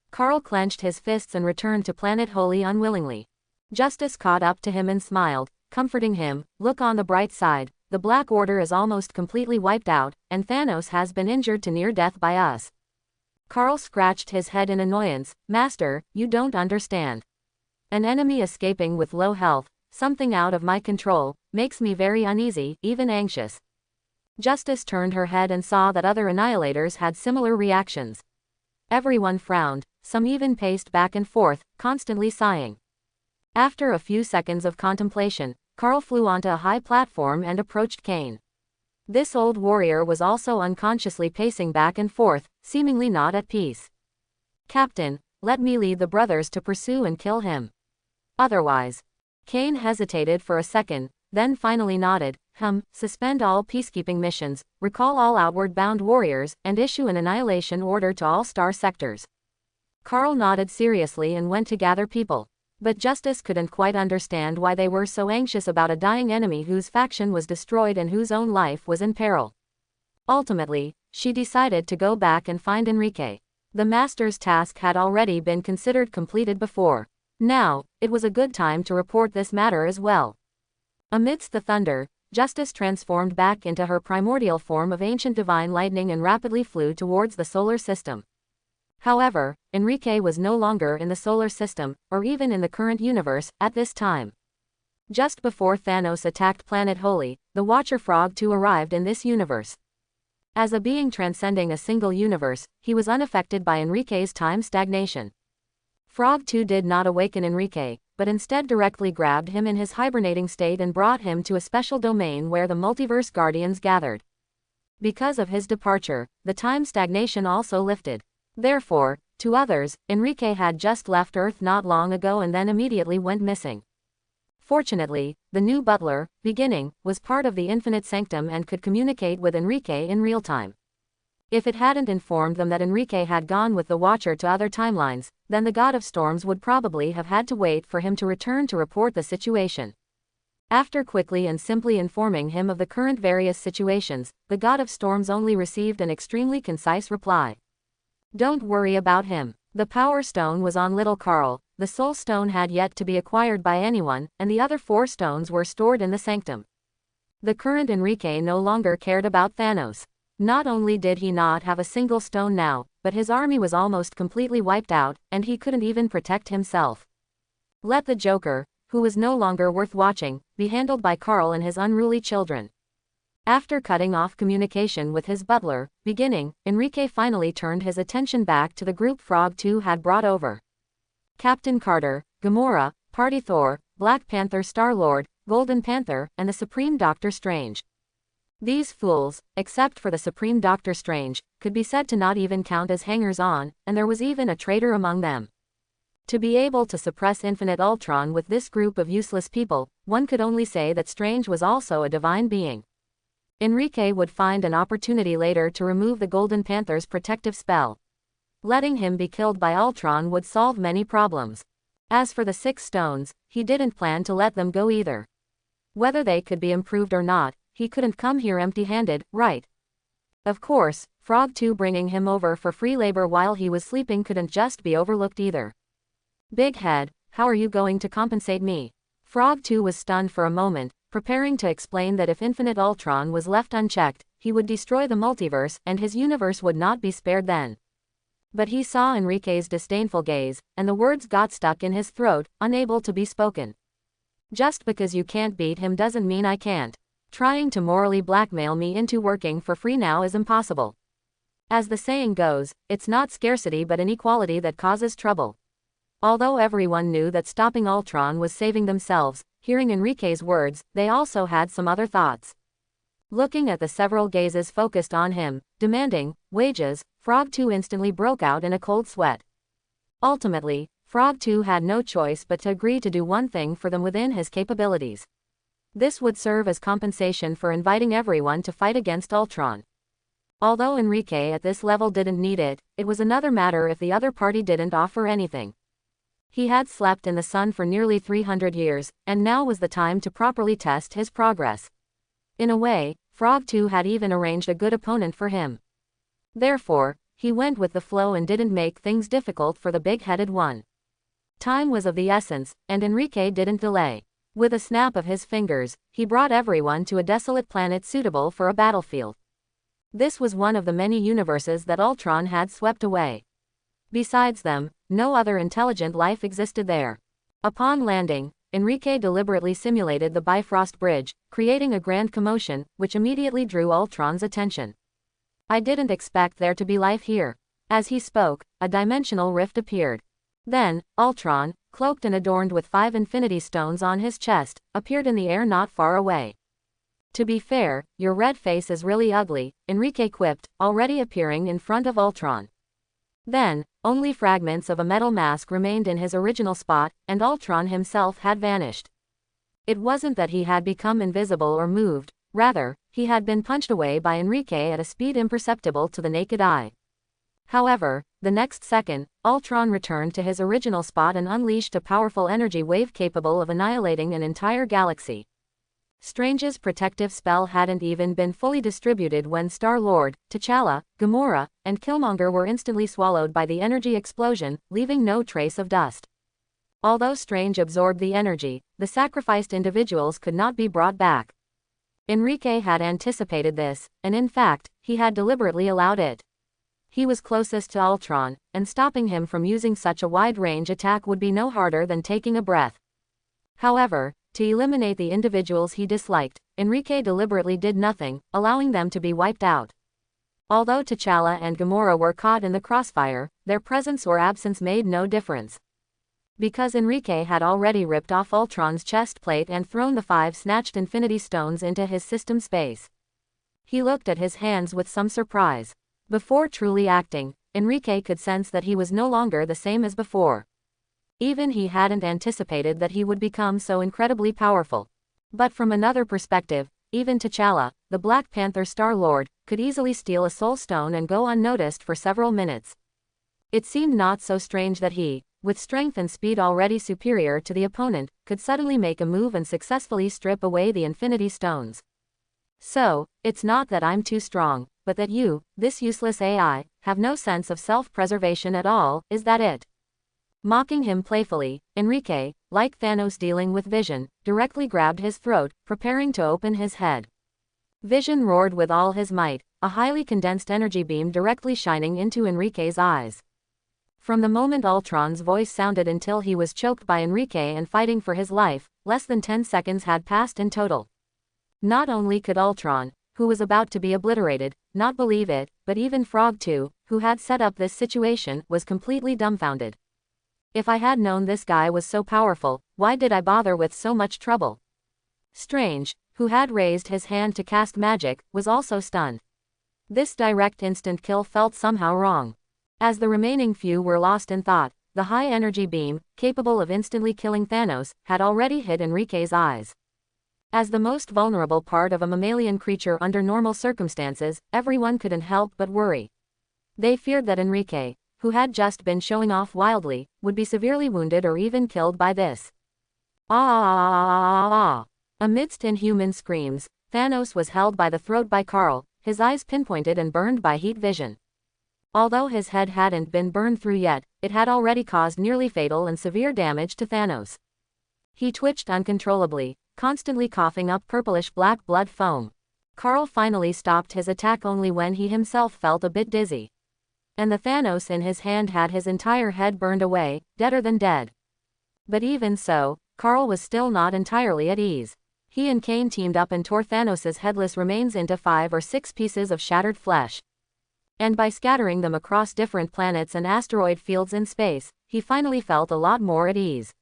Speaker 1: Carl clenched his fists and returned to Planet Holy unwillingly. Justice caught up to him and smiled, comforting him. Look on the bright side, the Black Order is almost completely wiped out, and Thanos has been injured to near death by us. Carl scratched his head in annoyance. Master, you don't understand. An enemy escaping with low health, something out of my control, makes me very uneasy, even anxious. Justice turned her head and saw that other Annihilators had similar reactions. Everyone frowned, some even paced back and forth, constantly sighing. After a few seconds of contemplation, Carl flew onto a high platform and approached Kane. This old warrior was also unconsciously pacing back and forth, seemingly not at peace. Captain, let me lead the brothers to pursue and kill him. Otherwise. Kane hesitated for a second, then finally nodded. Suspend all peacekeeping missions, recall all outward-bound warriors, and issue an annihilation order to all star sectors. Carl nodded seriously and went to gather people. But Justice couldn't quite understand why they were so anxious about a dying enemy whose faction was destroyed and whose own life was in peril. Ultimately, she decided to go back and find Enrique. The Master's task had already been considered completed before. Now, it was a good time to report this matter as well. Amidst the thunder, Justice transformed back into her primordial form of ancient divine lightning and rapidly flew towards the solar system. However, Enrique was no longer in the solar system, or even in the current universe, at this time. Just before Thanos attacked Planet Holy, the Watcher Frog too arrived in this universe. As a being transcending a single universe, he was unaffected by Enrique's time stagnation. Frog 2 did not awaken Enrique, but instead directly grabbed him in his hibernating state and brought him to a special domain where the multiverse guardians gathered. Because of his departure, the time stagnation also lifted. Therefore, to others, Enrique had just left Earth not long ago and then immediately went missing. Fortunately, the new butler, Beginning, was part of the Infinite Sanctum and could communicate with Enrique in real time. If it hadn't informed them that Enrique had gone with the Watcher to other timelines, then the God of Storms would probably have had to wait for him to return to report the situation. After quickly and simply informing him of the current various situations, the God of Storms only received an extremely concise reply. Don't worry about him. The Power Stone was on little Carl, the Soul Stone had yet to be acquired by anyone, and the other 4 stones were stored in the Sanctum. The current Enrique no longer cared about Thanos. Not only did he not have a single stone now, but his army was almost completely wiped out, and he couldn't even protect himself. Let the Joker, who was no longer worth watching, be handled by Carl and his unruly children. After cutting off communication with his butler, Enrique finally turned his attention back to the group Frog 2 had brought over. Captain Carter, Gamora, Party Thor, Black Panther Star-Lord, Golden Panther, and the Supreme Doctor Strange. These fools, except for the Supreme Doctor Strange, could be said to not even count as hangers-on, and there was even a traitor among them. To be able to suppress Infinite Ultron with this group of useless people, one could only say that Strange was also a divine being. Enrique would find an opportunity later to remove the Golden Panther's protective spell. Letting him be killed by Ultron would solve many problems. As for the 6 stones, he didn't plan to let them go either. Whether they could be improved or not, he couldn't come here empty-handed, right? Of course, Frog 2 bringing him over for free labor while he was sleeping couldn't just be overlooked either. Big head, how are you going to compensate me? Frog 2 was stunned for a moment, preparing to explain that if Infinite Ultron was left unchecked, he would destroy the multiverse and his universe would not be spared then. But he saw Enrique's disdainful gaze, and the words got stuck in his throat, unable to be spoken. Just because you can't beat him doesn't mean I can't. Trying to morally blackmail me into working for free now is impossible. As the saying goes, it's not scarcity but inequality that causes trouble. Although everyone knew that stopping Ultron was saving themselves, hearing Enrique's words, they also had some other thoughts. Looking at the several gazes focused on him, demanding wages, Frog 2 instantly broke out in a cold sweat. Ultimately, Frog 2 had no choice but to agree to do one thing for them within his capabilities. This would serve as compensation for inviting everyone to fight against Ultron. Although Enrique at this level didn't need it, it was another matter if the other party didn't offer anything. He had slept in the sun for nearly 300 years, and now was the time to properly test his progress. In a way, Frog 2 had even arranged a good opponent for him. Therefore, he went with the flow and didn't make things difficult for the big-headed one. Time was of the essence, and Enrique didn't delay. With a snap of his fingers, he brought everyone to a desolate planet suitable for a battlefield. This was one of the many universes that Ultron had swept away. Besides them, no other intelligent life existed there. Upon landing, Enrique deliberately simulated the Bifrost Bridge, creating a grand commotion, which immediately drew Ultron's attention. I didn't expect there to be life here. As he spoke, a dimensional rift appeared. Then, Ultron, cloaked and adorned with 5 Infinity Stones on his chest, appeared in the air not far away. To be fair, your red face is really ugly, Enrique quipped, already appearing in front of Ultron. Then, only fragments of a metal mask remained in his original spot, and Ultron himself had vanished. It wasn't that he had become invisible or moved, rather, he had been punched away by Enrique at a speed imperceptible to the naked eye. However, the next second, Ultron returned to his original spot and unleashed a powerful energy wave capable of annihilating an entire galaxy. Strange's protective spell hadn't even been fully distributed when Star-Lord, T'Challa, Gamora, and Killmonger were instantly swallowed by the energy explosion, leaving no trace of dust. Although Strange absorbed the energy, the sacrificed individuals could not be brought back. Enrique had anticipated this, and in fact, he had deliberately allowed it. He was closest to Ultron, and stopping him from using such a wide-range attack would be no harder than taking a breath. However, to eliminate the individuals he disliked, Enrique deliberately did nothing, allowing them to be wiped out. Although T'Challa and Gamora were caught in the crossfire, their presence or absence made no difference. Because Enrique had already ripped off Ultron's chest plate and thrown the 5 snatched Infinity Stones into his system space. He looked at his hands with some surprise. Before truly acting, Enrique could sense that he was no longer the same as before. Even he hadn't anticipated that he would become so incredibly powerful. But from another perspective, even T'Challa, the Black Panther Star-Lord, could easily steal a soul stone and go unnoticed for several minutes. It seemed not so strange that he, with strength and speed already superior to the opponent, could suddenly make a move and successfully strip away the Infinity Stones. So, it's not that I'm too strong, but that you, this useless AI, have no sense of self-preservation at all, is that it? Mocking him playfully, Enrique, like Thanos dealing with Vision, directly grabbed his throat, preparing to open his head. Vision roared with all his might, a highly condensed energy beam directly shining into Enrique's eyes. From the moment Ultron's voice sounded until he was choked by Enrique and fighting for his life, less than 10 seconds had passed in total. Not only could Ultron, who was about to be obliterated, not believe it, but even Frog 2, who had set up this situation, was completely dumbfounded. If I had known this guy was so powerful, why did I bother with so much trouble? Strange, who had raised his hand to cast magic, was also stunned. This direct instant kill felt somehow wrong. As the remaining few were lost in thought, the high-energy beam, capable of instantly killing Thanos, had already hit Enrique's eyes. As the most vulnerable part of a mammalian creature under normal circumstances, everyone couldn't help but worry. They feared that Enrique, who had just been showing off wildly, would be severely wounded or even killed by this. Ah! Amidst inhuman screams, Thanos was held by the throat by Carl, his eyes pinpointed and burned by heat vision. Although his head hadn't been burned through yet, it had already caused nearly fatal and severe damage to Thanos. He twitched uncontrollably, constantly coughing up purplish-black blood foam. Carl finally stopped his attack only when he himself felt a bit dizzy. And the Thanos in his hand had his entire head burned away, deader than dead. But even so, Carl was still not entirely at ease. He and Kane teamed up and tore Thanos's headless remains into 5 or 6 pieces of shattered flesh. And by scattering them across different planets and asteroid fields in space, he finally felt a lot more at ease.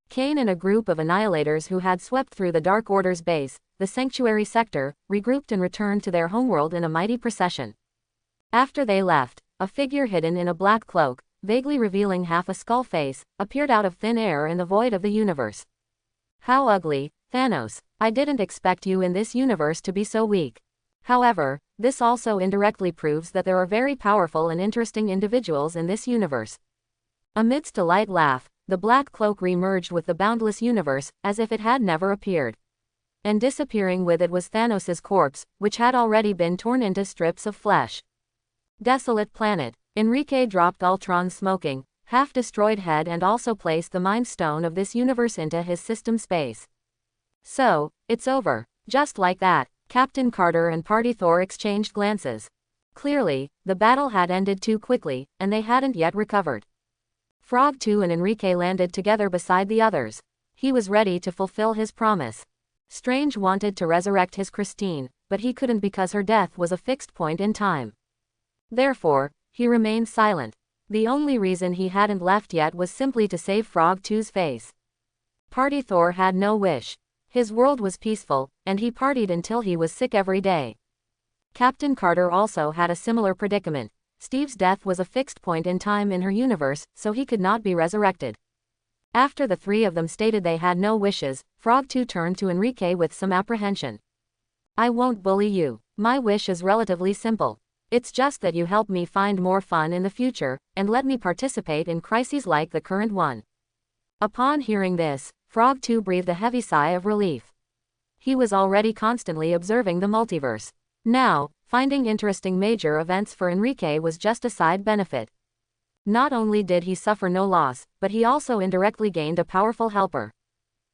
Speaker 1: Kane and a group of annihilators who had swept through the Dark Order's base, the Sanctuary Sector, regrouped and returned to their homeworld in a mighty procession. After they left, a figure hidden in a black cloak, vaguely revealing half a skull face, appeared out of thin air in the void of the universe. How ugly, Thanos. I didn't expect you in this universe to be so weak. However, this also indirectly proves that there are very powerful and interesting individuals in this universe. Amidst a light laugh, the black cloak re-merged with the boundless universe, as if it had never appeared. And disappearing with it was Thanos's corpse, which had already been torn into strips of flesh. Desolate planet. Enrique dropped Ultron's smoking, half-destroyed head and also placed the Mind Stone of this universe into his system space. So, it's over. Just like that, Captain Carter and Party Thor exchanged glances. Clearly, the battle had ended too quickly, and they hadn't yet recovered. Frog 2 and Enrique landed together beside the others. He was ready to fulfill his promise. Strange wanted to resurrect his Christine, but he couldn't because her death was a fixed point in time. Therefore, he remained silent. The only reason he hadn't left yet was simply to save Frog 2's face. Party Thor had no wish. His world was peaceful, and he partied until he was sick every day. Captain Carter also had a similar predicament. Steve's death was a fixed point in time in her universe, so he could not be resurrected. After the three of them stated they had no wishes, Frog 2 turned to Enrique with some apprehension. I won't bully you. My wish is relatively simple. It's just that you help me find more fun in the future, and let me participate in crises like the current one. Upon hearing this, Frog 2 breathed a heavy sigh of relief. He was already constantly observing the multiverse. Now, finding interesting major events for Enrique was just a side benefit. Not only did he suffer no loss, but he also indirectly gained a powerful helper.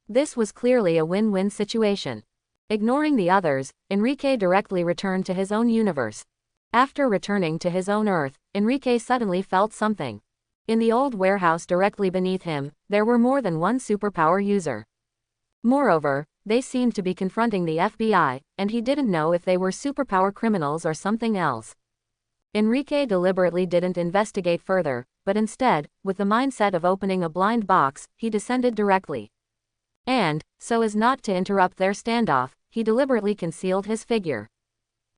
Speaker 1: This was clearly a win-win situation. Ignoring the others, Enrique directly returned to his own universe. After returning to his own Earth, Enrique suddenly felt something. In the old warehouse directly beneath him, there were more than one superpower user. Moreover, they seemed to be confronting the FBI, and he didn't know if they were superpower criminals or something else. Enrique deliberately didn't investigate further, but instead, with the mindset of opening a blind box, he descended directly. And, so as not to interrupt their standoff, he deliberately concealed his figure.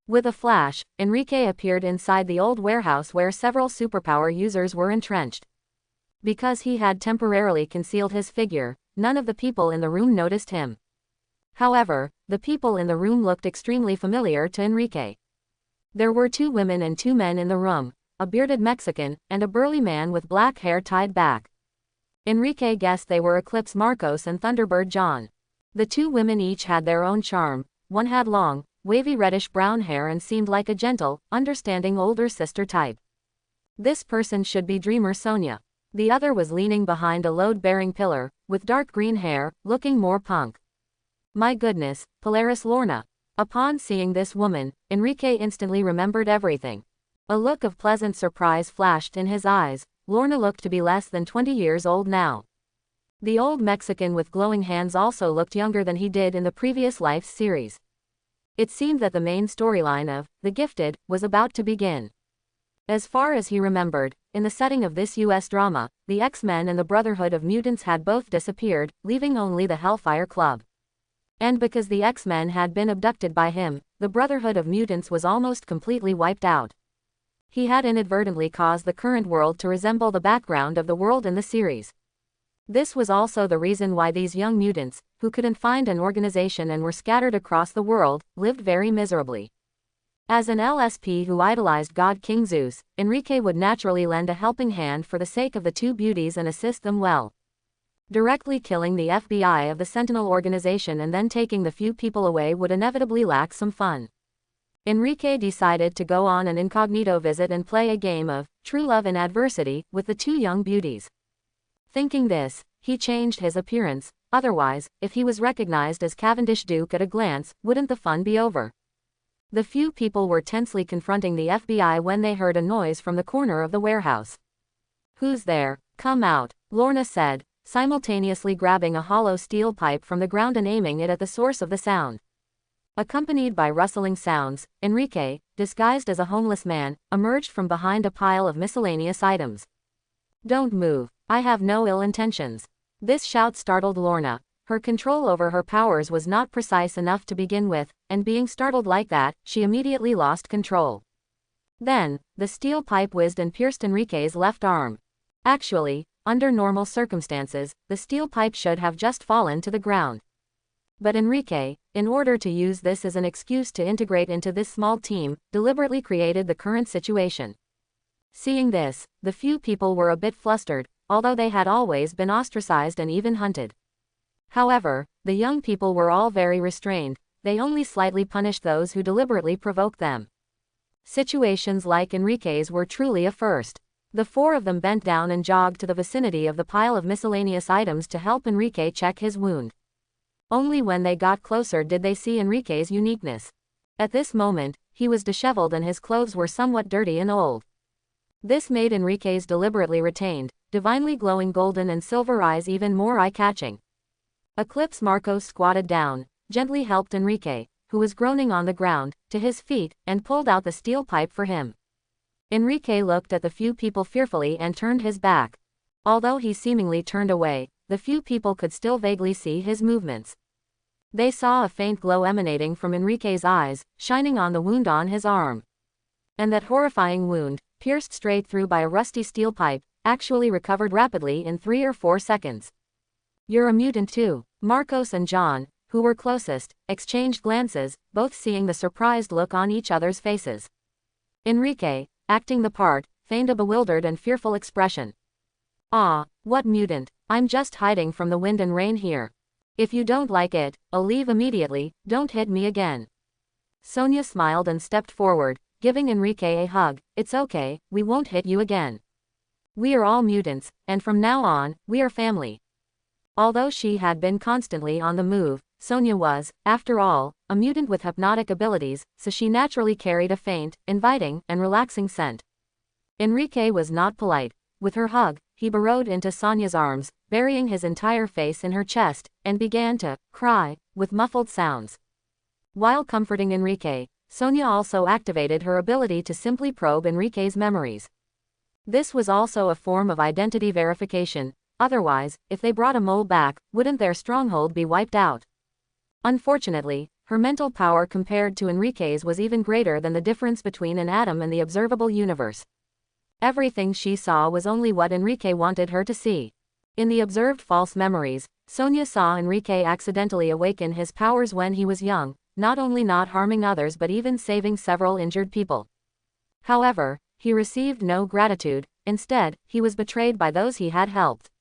Speaker 1: With a flash, Enrique appeared inside the old warehouse where several superpower users were entrenched. Because he had temporarily concealed his figure, none of the people in the room noticed him. However, the people in the room looked extremely familiar to Enrique. There were 2 women and 2 men in the room, a bearded Mexican, and a burly man with black hair tied back. Enrique guessed they were Eclipse Marcos and Thunderbird John. The 2 women each had their own charm. One had long, wavy reddish-brown hair and seemed like a gentle, understanding older sister type. This person should be Dreamer Sonia. The other was leaning behind a load-bearing pillar, with dark green hair, looking more punk. My goodness, Polaris Lorna. Upon seeing this woman, Enrique instantly remembered everything. A look of pleasant surprise flashed in his eyes. Lorna looked to be less than 20 years old now. The old Mexican with glowing hands also looked younger than he did in the previous Life series. It seemed that the main storyline of The Gifted was about to begin. As far as he remembered, in the setting of this US drama, the X-Men and the Brotherhood of Mutants had both disappeared, leaving only the Hellfire Club. And because the X-Men had been abducted by him, the Brotherhood of Mutants was almost completely wiped out. He had inadvertently caused the current world to resemble the background of the world in the series. This was also the reason why these young mutants, who couldn't find an organization and were scattered across the world, lived very miserably. As an LSP who idolized God King Zeus, Enrique would naturally lend a helping hand for the sake of the two beauties and assist them well. Directly killing the FBI of the Sentinel organization and then taking the few people away would inevitably lack some fun. Enrique decided to go on an incognito visit and play a game of True Love in Adversity with the two young beauties. Thinking this, he changed his appearance, otherwise, if he was recognized as Cavendish Duke at a glance, wouldn't the fun be over? The few people were tensely confronting the FBI when they heard a noise from the corner of the warehouse. "Who's there? Come out," Lorna said, simultaneously grabbing a hollow steel pipe from the ground and aiming it at the source of the sound. Accompanied by rustling sounds, Enrique, disguised as a homeless man, emerged from behind a pile of miscellaneous items. "Don't move. I have no ill intentions." This shout startled Lorna. Her control over her powers was not precise enough to begin with, and being startled like that, she immediately lost control. Then, the steel pipe whizzed and pierced Enrique's left arm. Actually, under normal circumstances, the steel pipe should have just fallen to the ground. But Enrique, in order to use this as an excuse to integrate into this small team, deliberately created the current situation. Seeing this, the few people were a bit flustered, although they had always been ostracized and even hunted. However, the young people were all very restrained, they only slightly punished those who deliberately provoked them. Situations like Enrique's were truly a first. The four of them bent down and jogged to the vicinity of the pile of miscellaneous items to help Enrique check his wound. Only when they got closer did they see Enrique's uniqueness. At this moment, he was disheveled and his clothes were somewhat dirty and old. This made Enrique's deliberately retained, divinely glowing golden and silver eyes even more eye-catching. Eclipse Marcos squatted down, gently helped Enrique, who was groaning on the ground, to his feet, and pulled out the steel pipe for him. Enrique looked at the few people fearfully and turned his back. Although he seemingly turned away, the few people could still vaguely see his movements. They saw a faint glow emanating from Enrique's eyes, shining on the wound on his arm. And that horrifying wound, pierced straight through by a rusty steel pipe, actually recovered rapidly in 3 or 4 seconds. "You're a mutant too." Marcos and John, who were closest, exchanged glances, both seeing the surprised look on each other's faces. Enrique, acting the part, feigned a bewildered and fearful expression. "Ah, what mutant? I'm just hiding from the wind and rain here. If you don't like it, I'll leave immediately, don't hit me again." Sonia smiled and stepped forward, giving Enrique a hug. "It's okay, we won't hit you again. We are all mutants, and from now on, we are family." Although she had been constantly on the move, Sonia was, after all, a mutant with hypnotic abilities, so she naturally carried a faint, inviting, and relaxing scent. Enrique was not polite. With her hug, he burrowed into Sonia's arms, burying his entire face in her chest, and began to cry, with muffled sounds. While comforting Enrique, Sonia also activated her ability to simply probe Enrique's memories. This was also a form of identity verification. Otherwise, if they brought a mole back, wouldn't their stronghold be wiped out? Unfortunately, her mental power compared to Enrique's was even greater than the difference between an atom and the observable universe. Everything she saw was only what Enrique wanted her to see. In the observed false memories, Sonia saw Enrique accidentally awaken his powers when he was young, not only not harming others but even saving several injured people. However, he received no gratitude, instead, he was betrayed by those he had helped.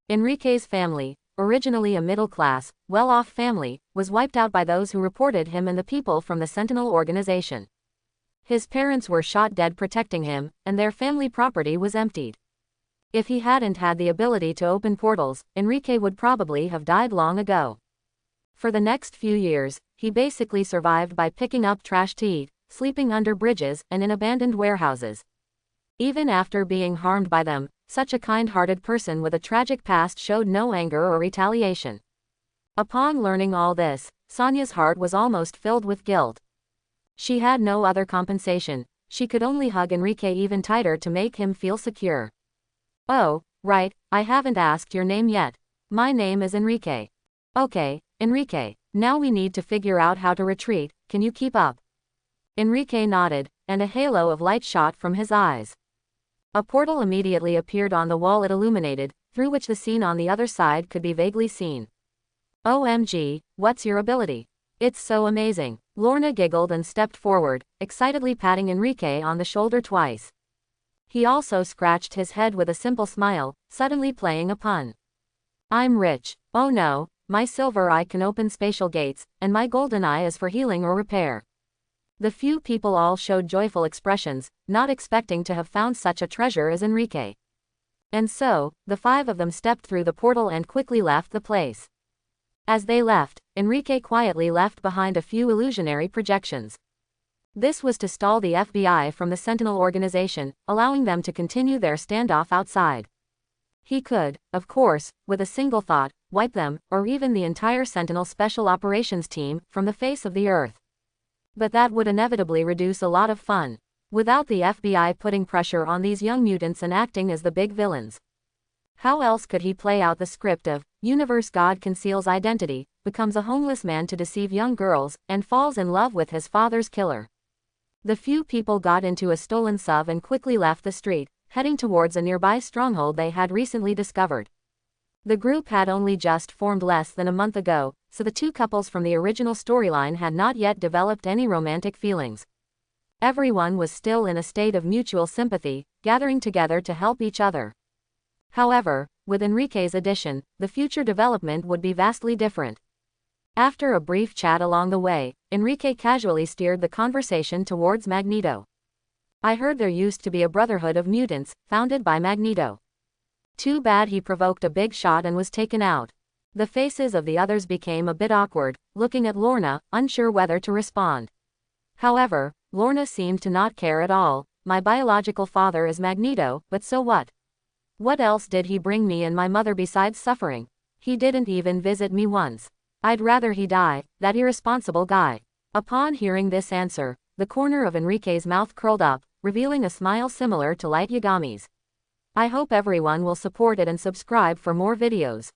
Speaker 1: Enrique's family, originally a middle-class, well-off family, was wiped out by those who reported him and the people from the Sentinel organization. His parents were shot dead protecting him, and their family property was emptied. If he hadn't had the ability to open portals, Enrique would probably have died long ago. For the next few years, he basically survived by picking up trash to eat, sleeping under bridges, and in abandoned warehouses. Even after being harmed by them, such a kind-hearted person with a tragic past showed no anger or retaliation. Upon learning all this, Sonia's heart was almost filled with guilt. She had no other compensation. She could only hug Enrique even tighter to make him feel secure. Oh, right, I haven't asked your name yet. My name is Enrique. Okay, Enrique, now we need to figure out how to retreat, can you keep up? Enrique nodded, and a halo of light shot from his eyes. A portal immediately appeared on the wall it illuminated, through which the scene on the other side could be vaguely seen. OMG, what's your ability? It's so amazing. Lorna giggled and stepped forward, excitedly patting Enrique on the shoulder twice. He also scratched his head with a simple smile, suddenly playing a pun. I'm rich. Oh no, my silver eye can open spatial gates, and my golden eye is for healing or repair. The few people all showed joyful expressions, not expecting to have found such a treasure as Enrique. And so, the 5 of them stepped through the portal and quickly left the place. As they left, Enrique quietly left behind a few illusionary projections. This was to stall the FBI from the Sentinel organization, allowing them to continue their standoff outside. He could, of course, with a single thought, wipe them, or even the entire Sentinel Special Operations team, from the face of the earth. But that would inevitably reduce a lot of fun, without the FBI putting pressure on these young mutants and acting as the big villains. How else could he play out the script of, Universe God conceals identity, becomes a homeless man to deceive young girls, and falls in love with his father's killer? The few people got into a stolen SUV and quickly left the street, heading towards a nearby stronghold they had recently discovered. The group had only just formed less than a month ago, so the 2 couples from the original storyline had not yet developed any romantic feelings. Everyone was still in a state of mutual sympathy, gathering together to help each other. However, with Enrique's addition, the future development would be vastly different. After a brief chat along the way, Enrique casually steered the conversation towards Magneto. I heard there used to be a brotherhood of mutants, founded by Magneto. Too bad he provoked a big shot and was taken out. The faces of the others became a bit awkward, looking at Lorna, unsure whether to respond. However, Lorna seemed to not care at all. My biological father is Magneto, but so what? What else did he bring me and my mother besides suffering? He didn't even visit me once. I'd rather he die, that irresponsible guy. Upon hearing this answer, the corner of Enrique's mouth curled up, revealing a smile similar to Light Yagami's. I hope everyone will support it and subscribe for more videos.